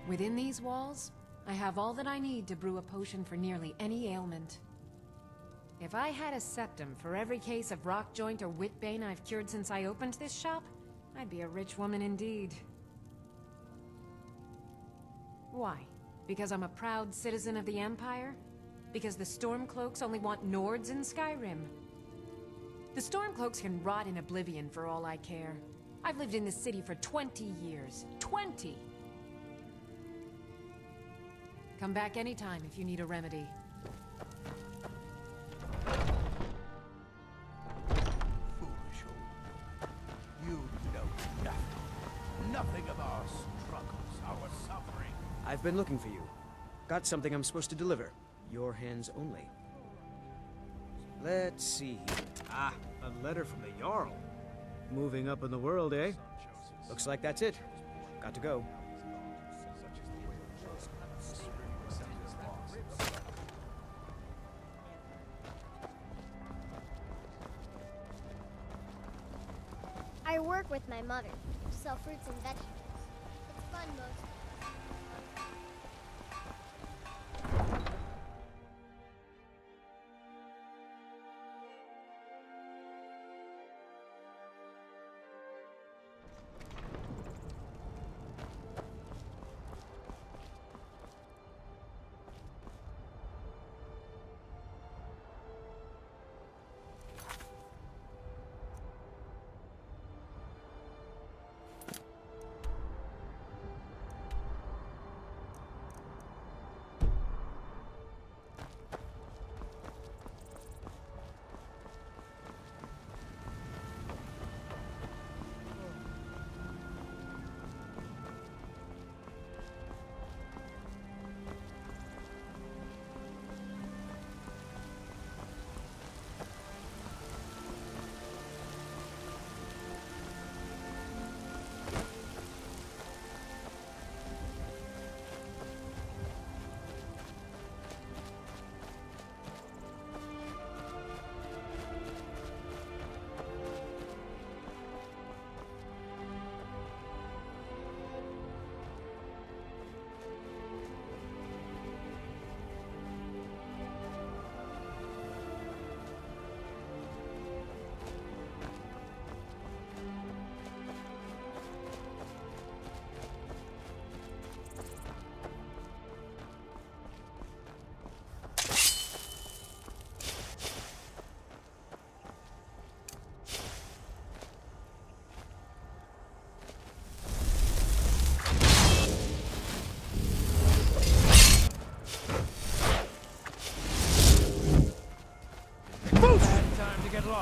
[SPEAKER 15] Within these walls, I have all that I need to brew a potion for nearly any ailment. If I had a septum for every case of rock joint or whitbane I've cured since I opened this shop, I'd be a rich woman indeed. Why? Because I'm a proud citizen of the Empire? Because the Stormcloaks only want Nords in Skyrim? The Stormcloaks can rot in oblivion for all I care. I've lived in this city for 20 years. 20! Come back anytime if you need a remedy.
[SPEAKER 6] Foolish old. You know nothing. Nothing of our struggles, our suffering.
[SPEAKER 18] I've been looking for you. Got something I'm supposed to deliver. Your hands only. Let's see. Ah, a letter from the Jarl. Moving up in the world, eh? Looks like that's it. Got to go.
[SPEAKER 3] I work with my mother, sell fruits and vegetables. It's fun mostly.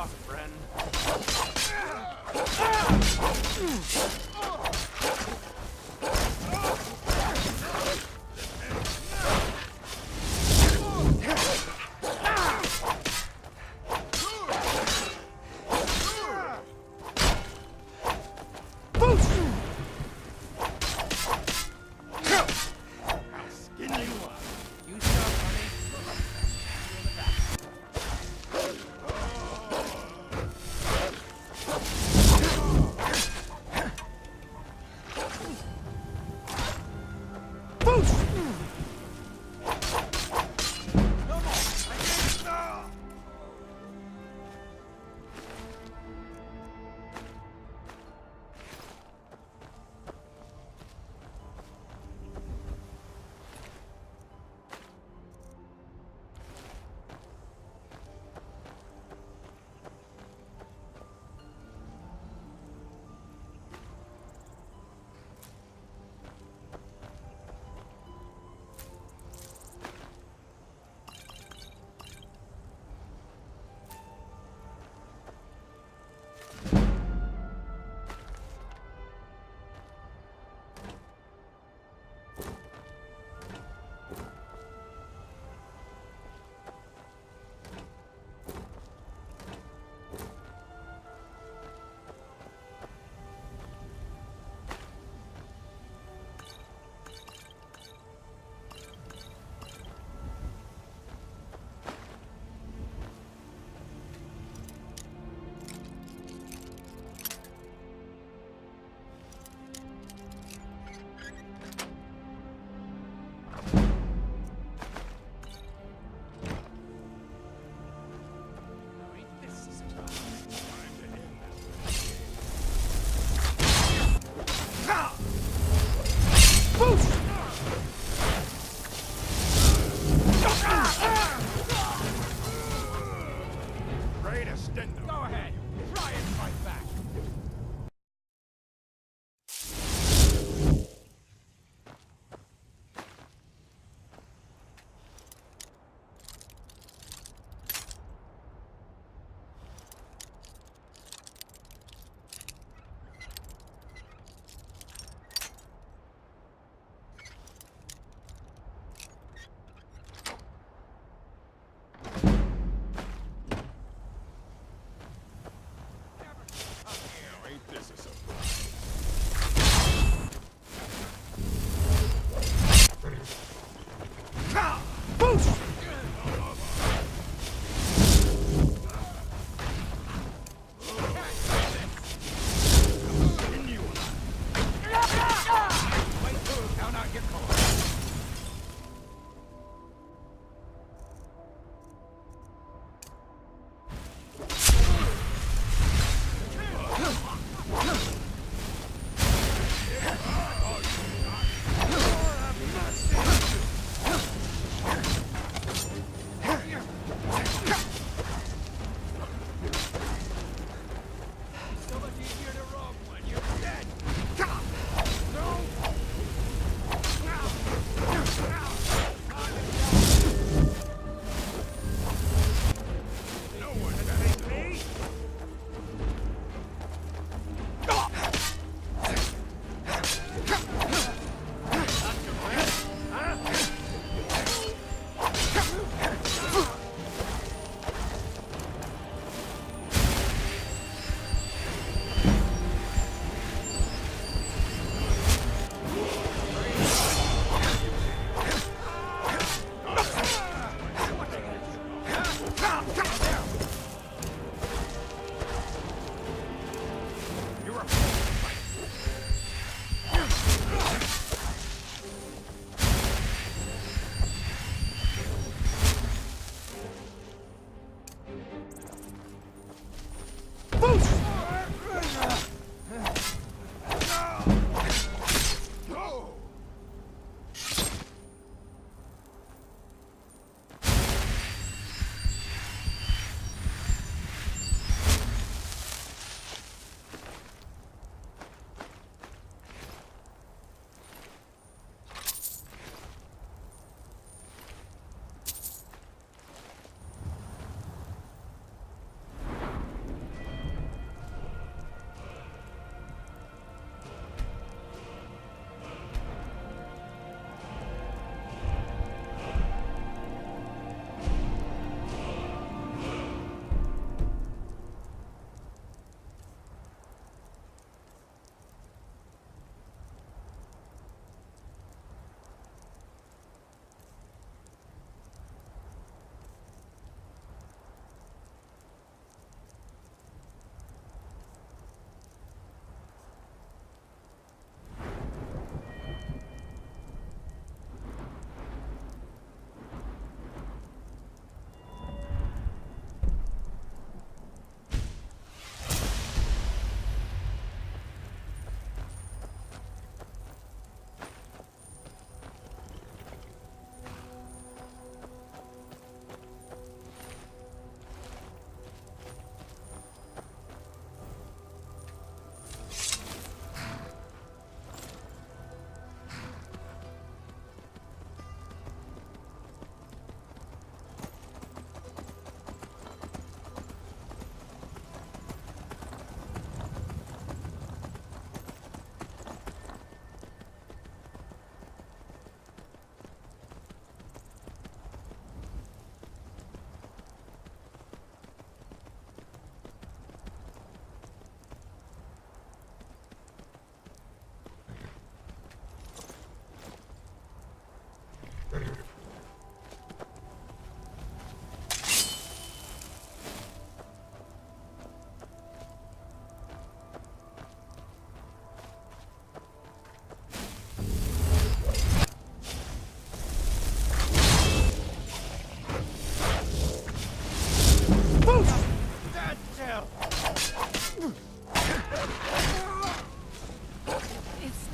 [SPEAKER 5] off, friend.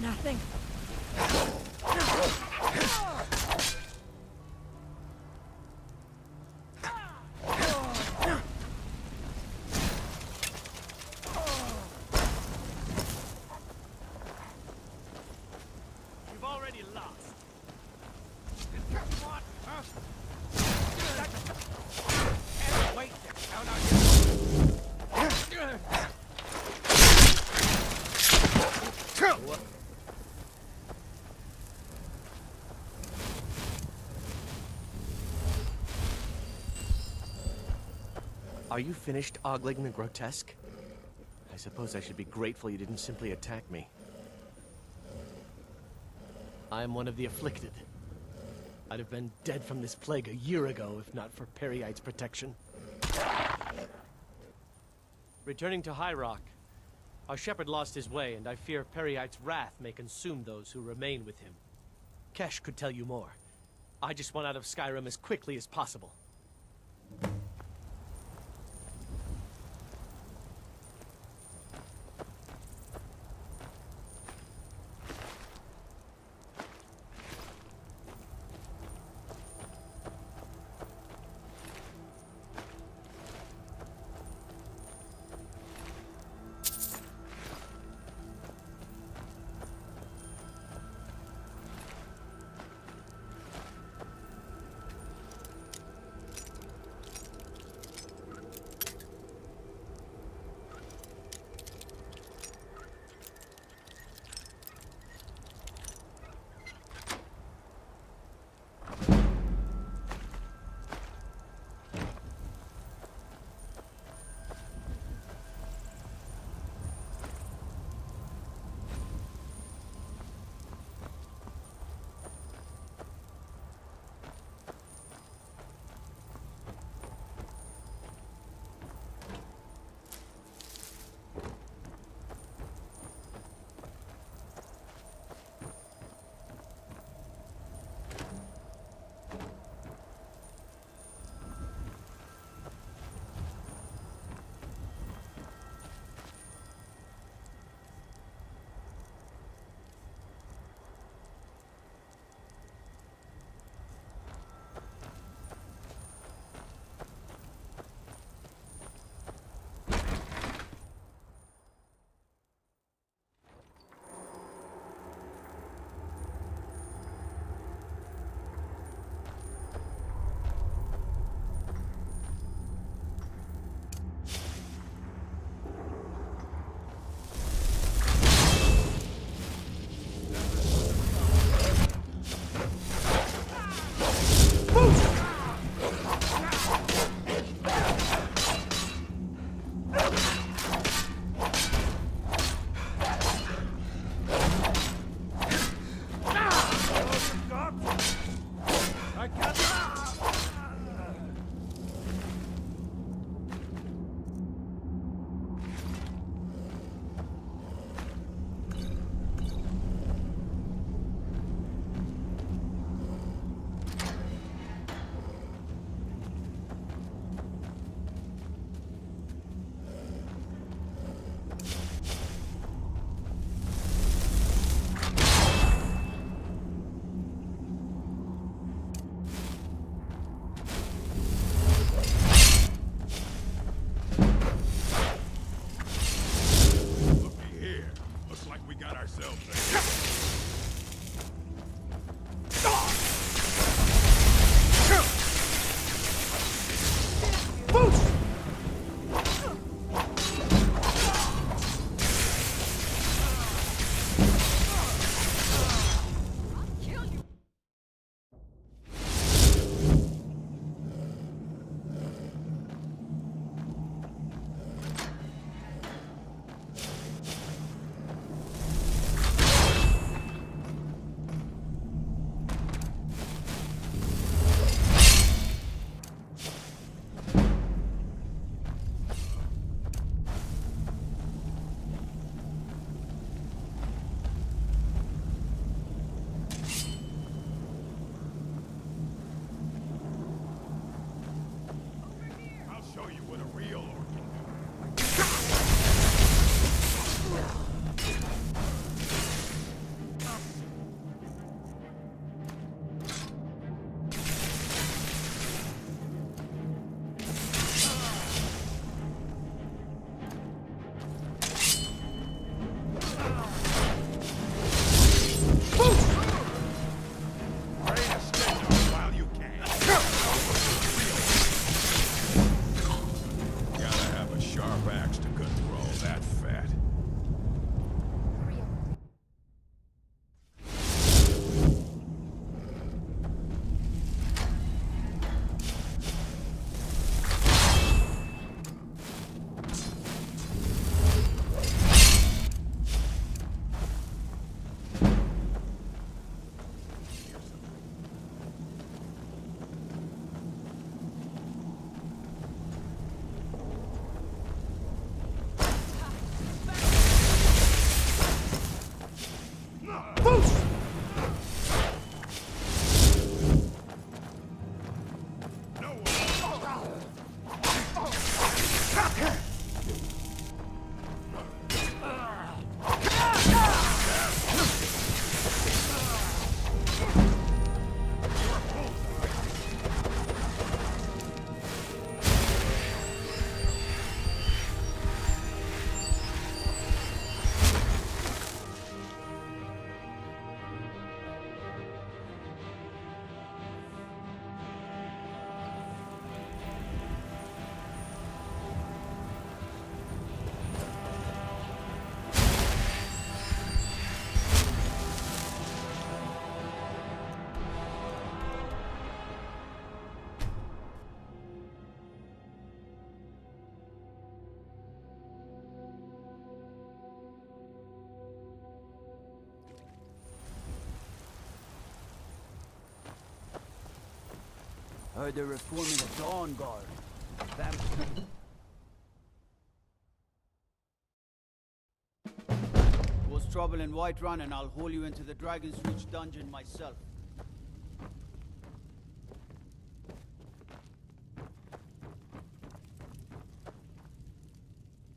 [SPEAKER 1] Nothing.
[SPEAKER 5] You've already lost. Wait to count on you.
[SPEAKER 14] Are you finished ogling the grotesque? I suppose I should be grateful you didn't simply attack me. I am one of the afflicted. I'd have been dead from this plague a year ago if not for Periite's protection. Returning to High Rock, our shepherd lost his way, and I fear Periite's wrath may consume those who remain with him. Kesh could tell you more. I just want out of Skyrim as quickly as possible.
[SPEAKER 2] Heard they're reforming the Dawn Guard. Cause trouble in Whiterun and I'll haul you into the Dragon's Reach dungeon myself.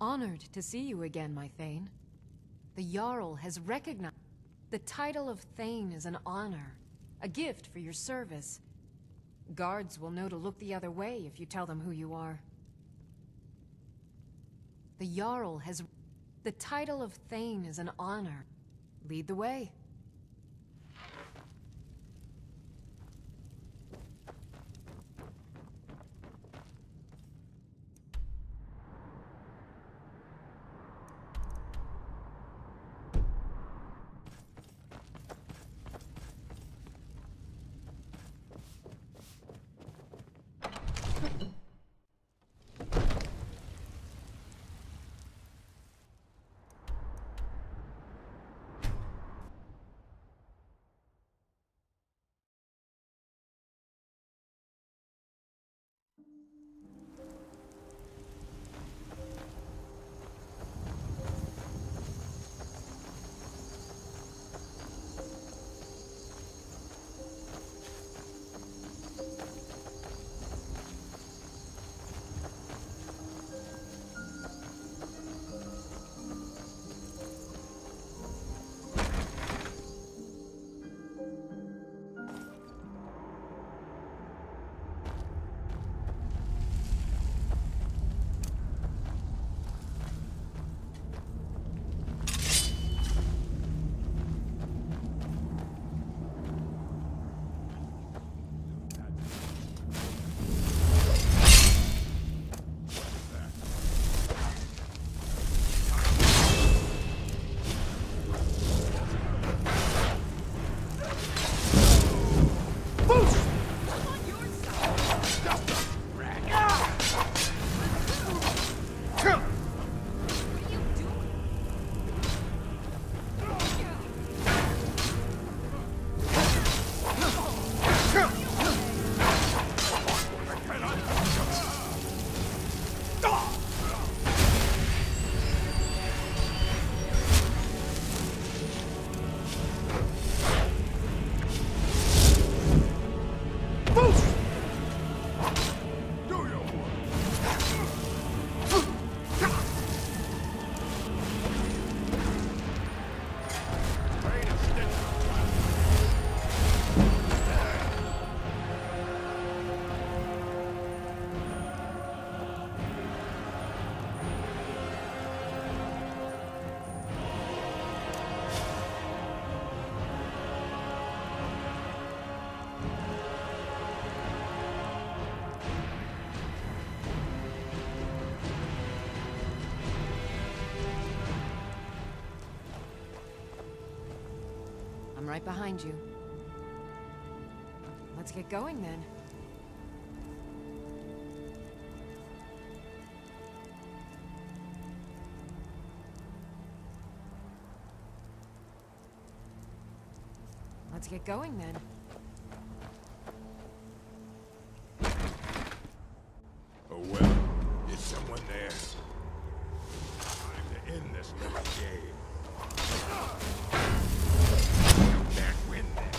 [SPEAKER 15] Honored to see you again, my Thane. The Jarl has recognized... The title of Thane is an honor, a gift for your service. Guards will know to look the other way if you tell them who you are. The Jarl has... The title of Thane is an honor. Lead the way. Right behind you. Let's get going then. Let's get going then.
[SPEAKER 6] Oh well, is someone there? Time to end this little game. Win this.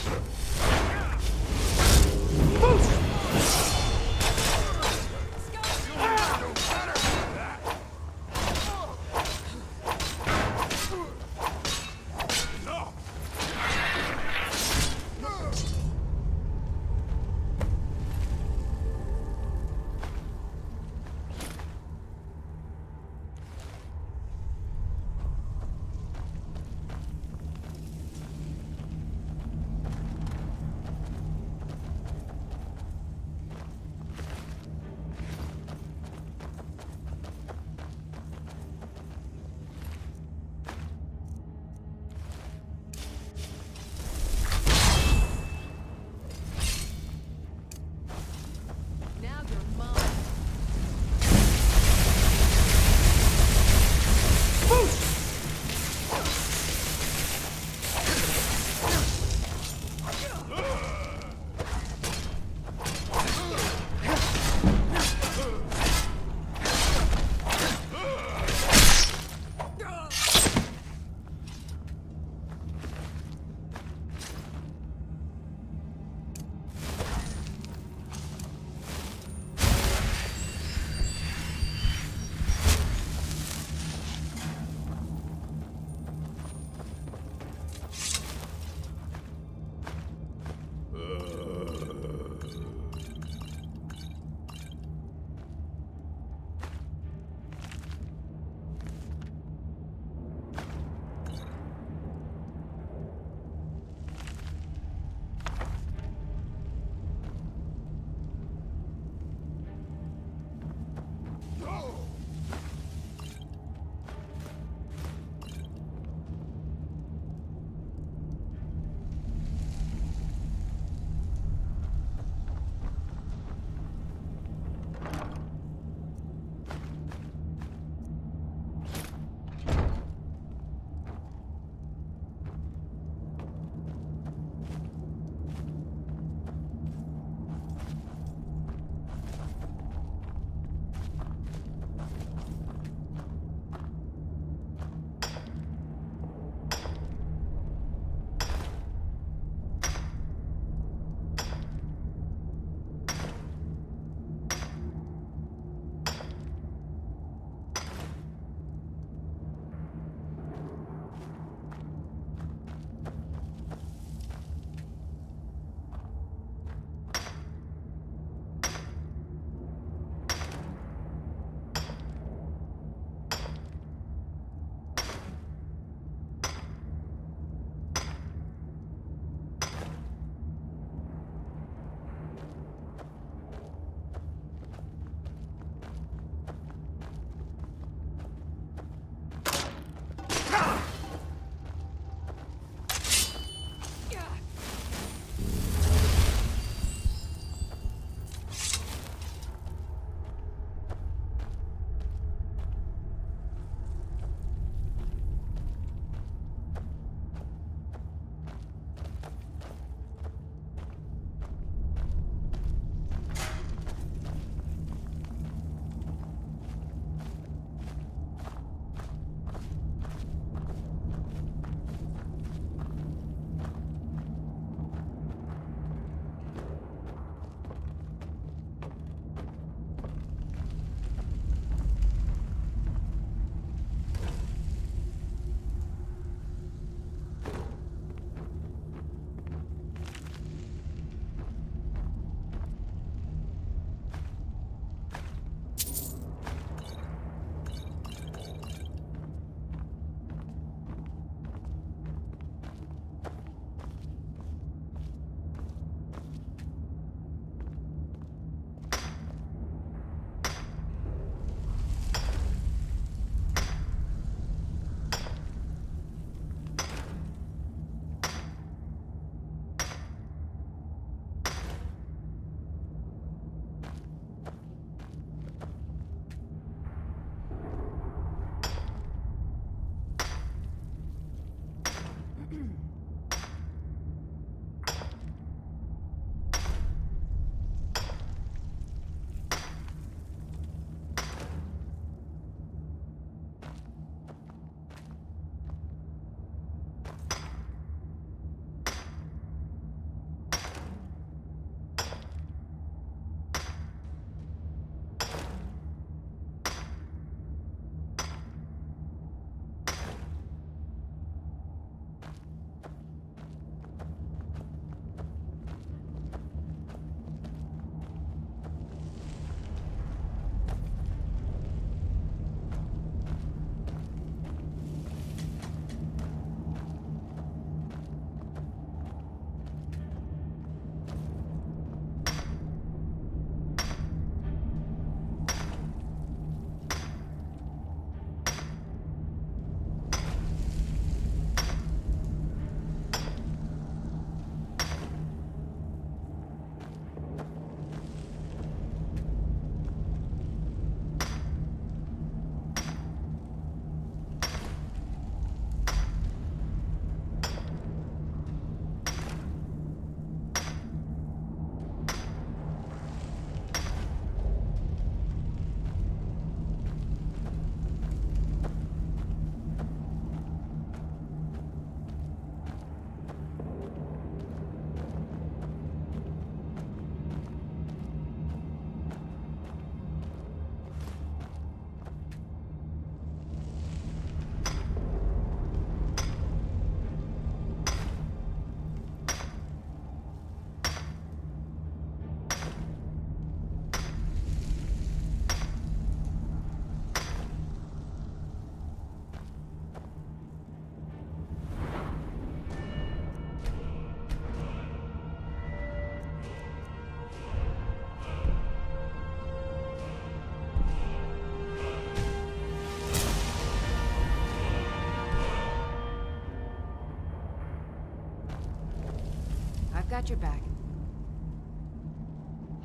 [SPEAKER 15] got your back.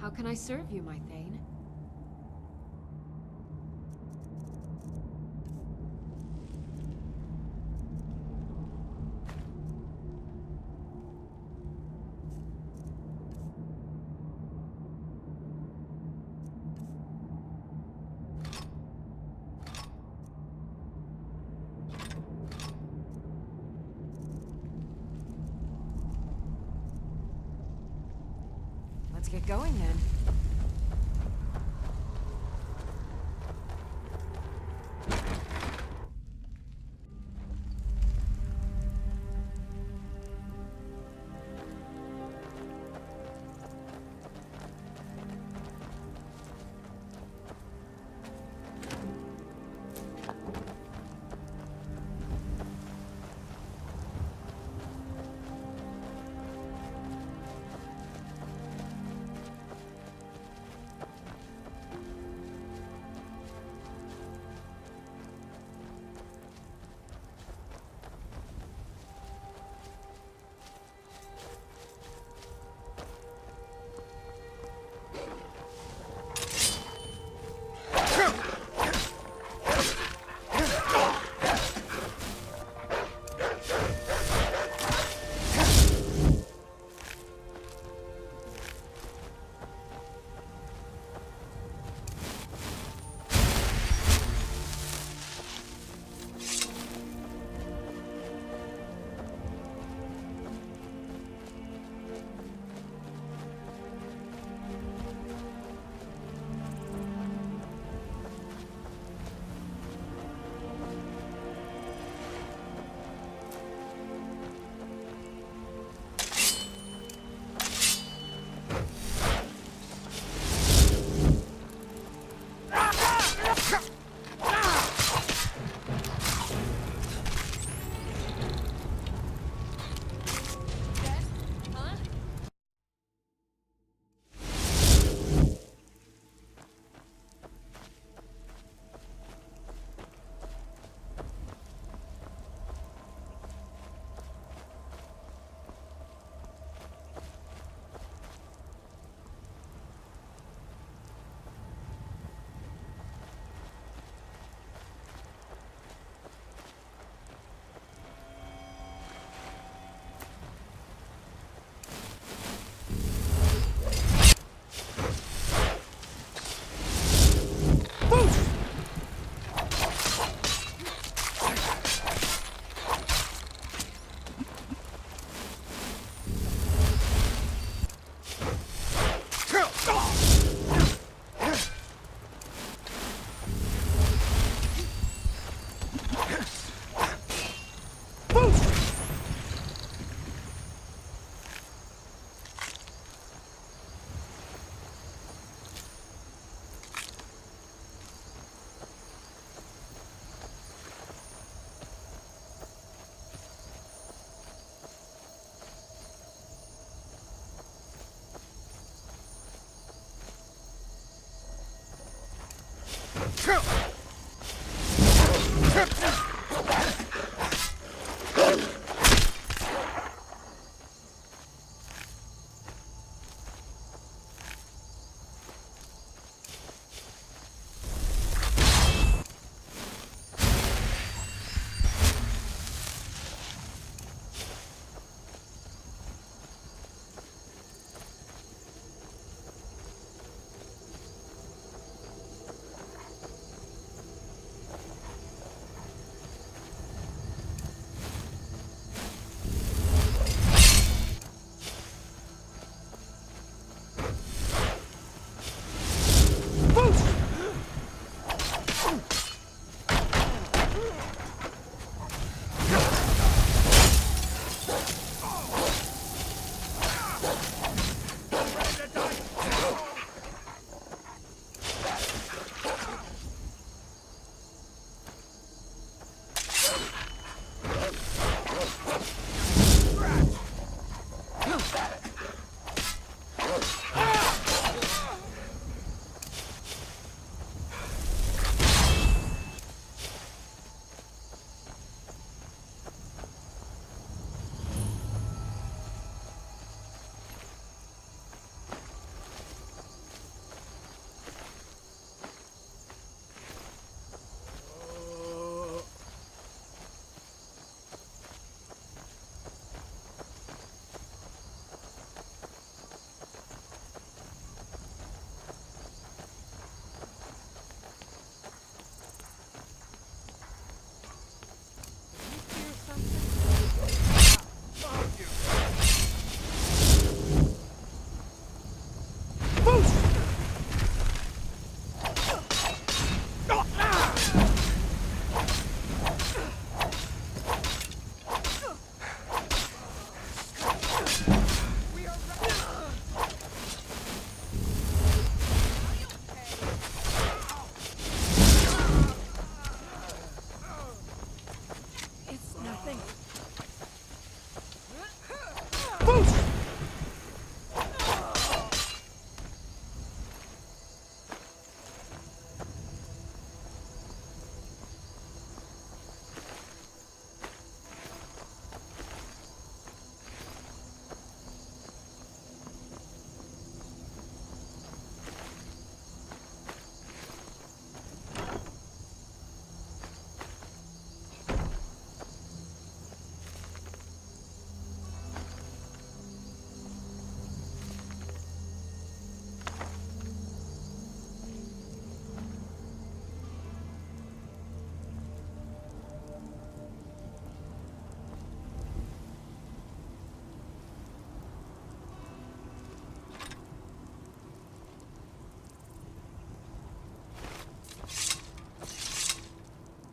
[SPEAKER 15] How can I serve you, my Thane? Let's get going then.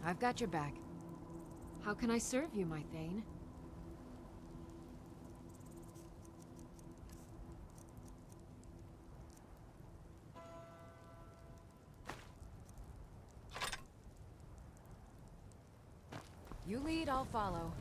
[SPEAKER 15] I've got your back. How can I serve you, my Thane? You lead, I'll follow.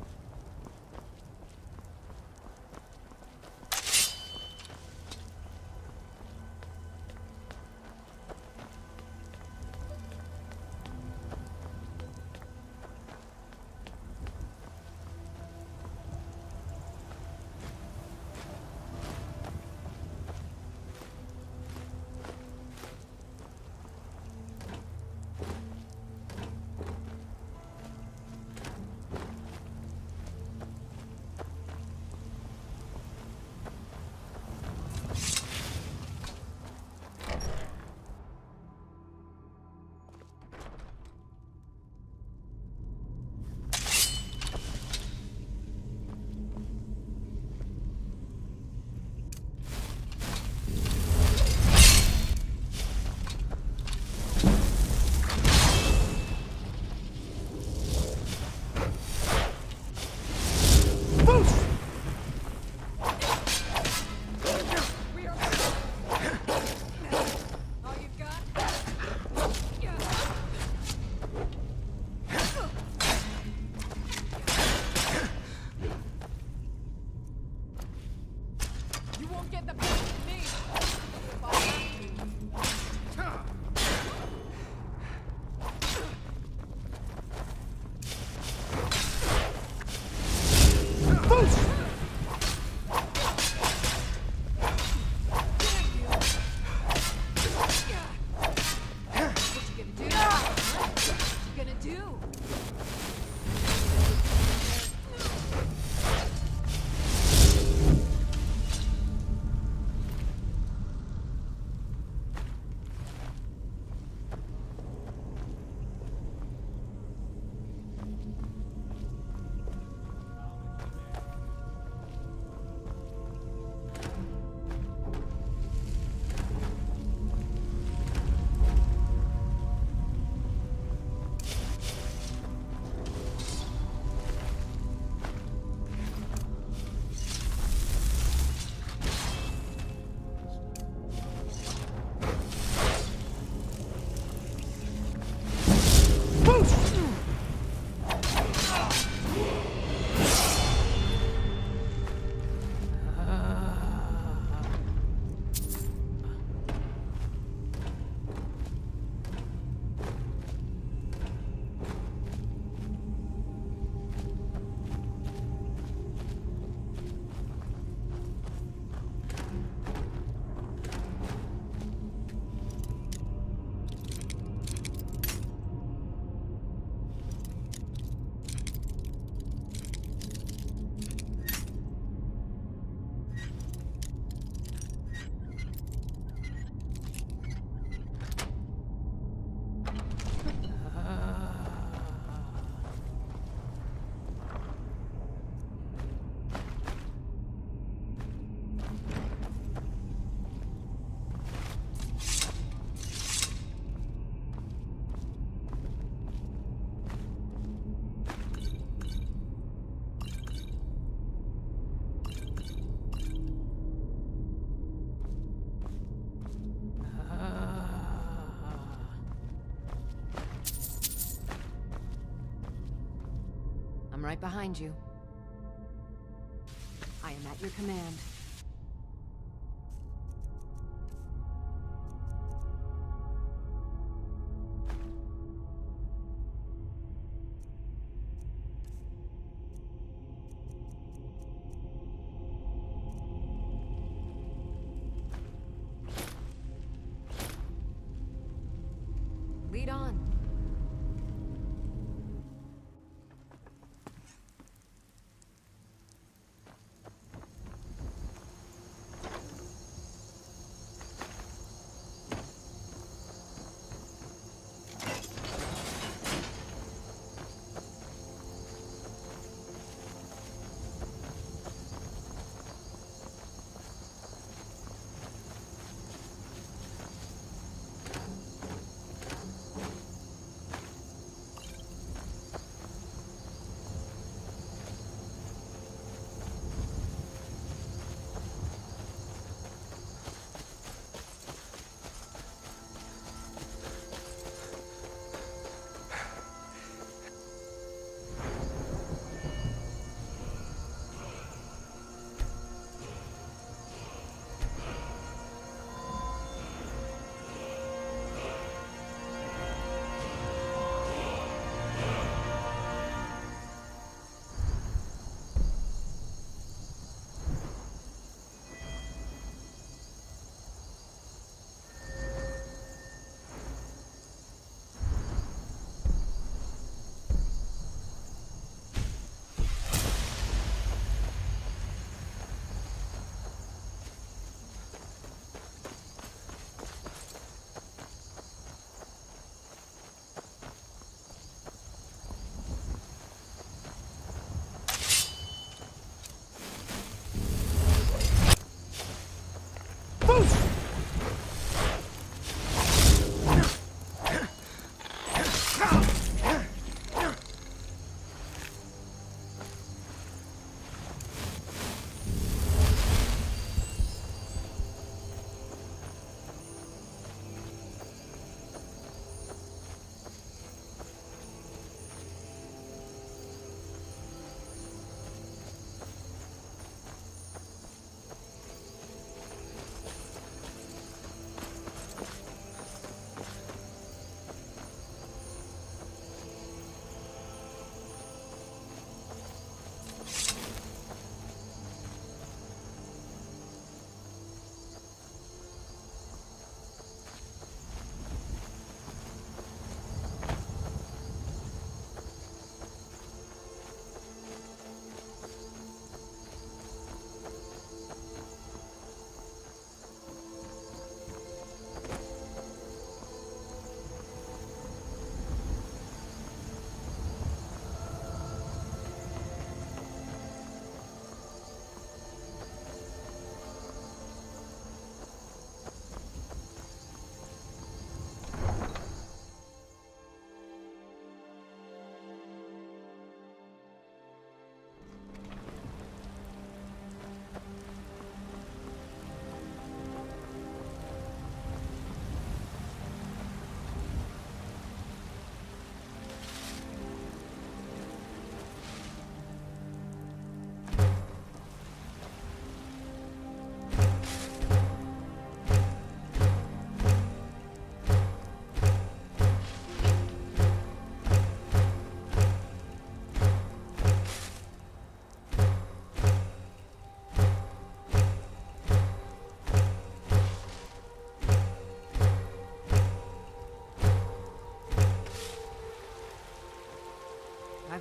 [SPEAKER 15] I'm right behind you. I am at your command. Lead on.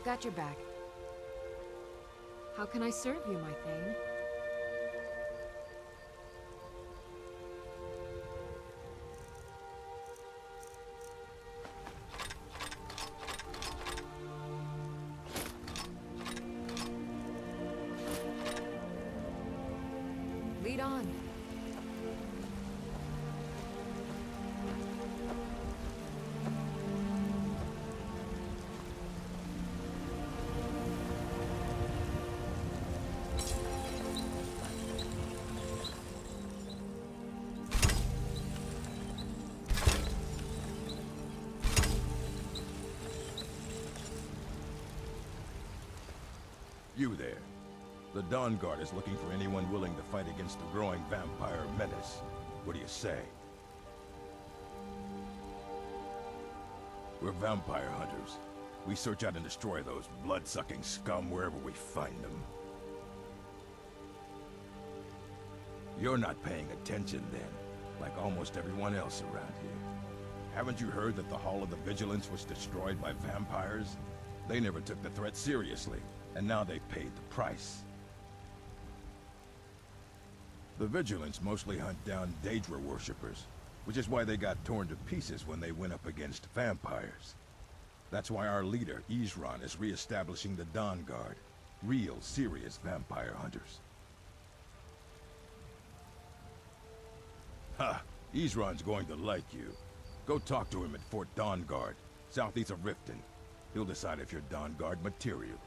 [SPEAKER 15] I've got your back. How can I serve you, my Thane? Lead on.
[SPEAKER 19] You there. The Dawn Guard is looking for anyone willing to fight against the growing vampire menace. What do you say? We're vampire hunters. We search out and destroy those blood-sucking scum wherever we find them. You're not paying attention then, like almost everyone else around here. Haven't you heard that the Hall of the Vigilance was destroyed by vampires? They never took the threat seriously, and now they've paid the price. The Vigilance mostly hunt down Daedra worshippers, which is why they got torn to pieces when they went up against vampires. That's why our leader, Isran, is re-establishing the Dawn Guard. Real, serious vampire hunters. Ha! Isran's going to like you. Go talk to him at Fort Dawn Guard, southeast of Riften. He'll decide if you're Dawn Guard material.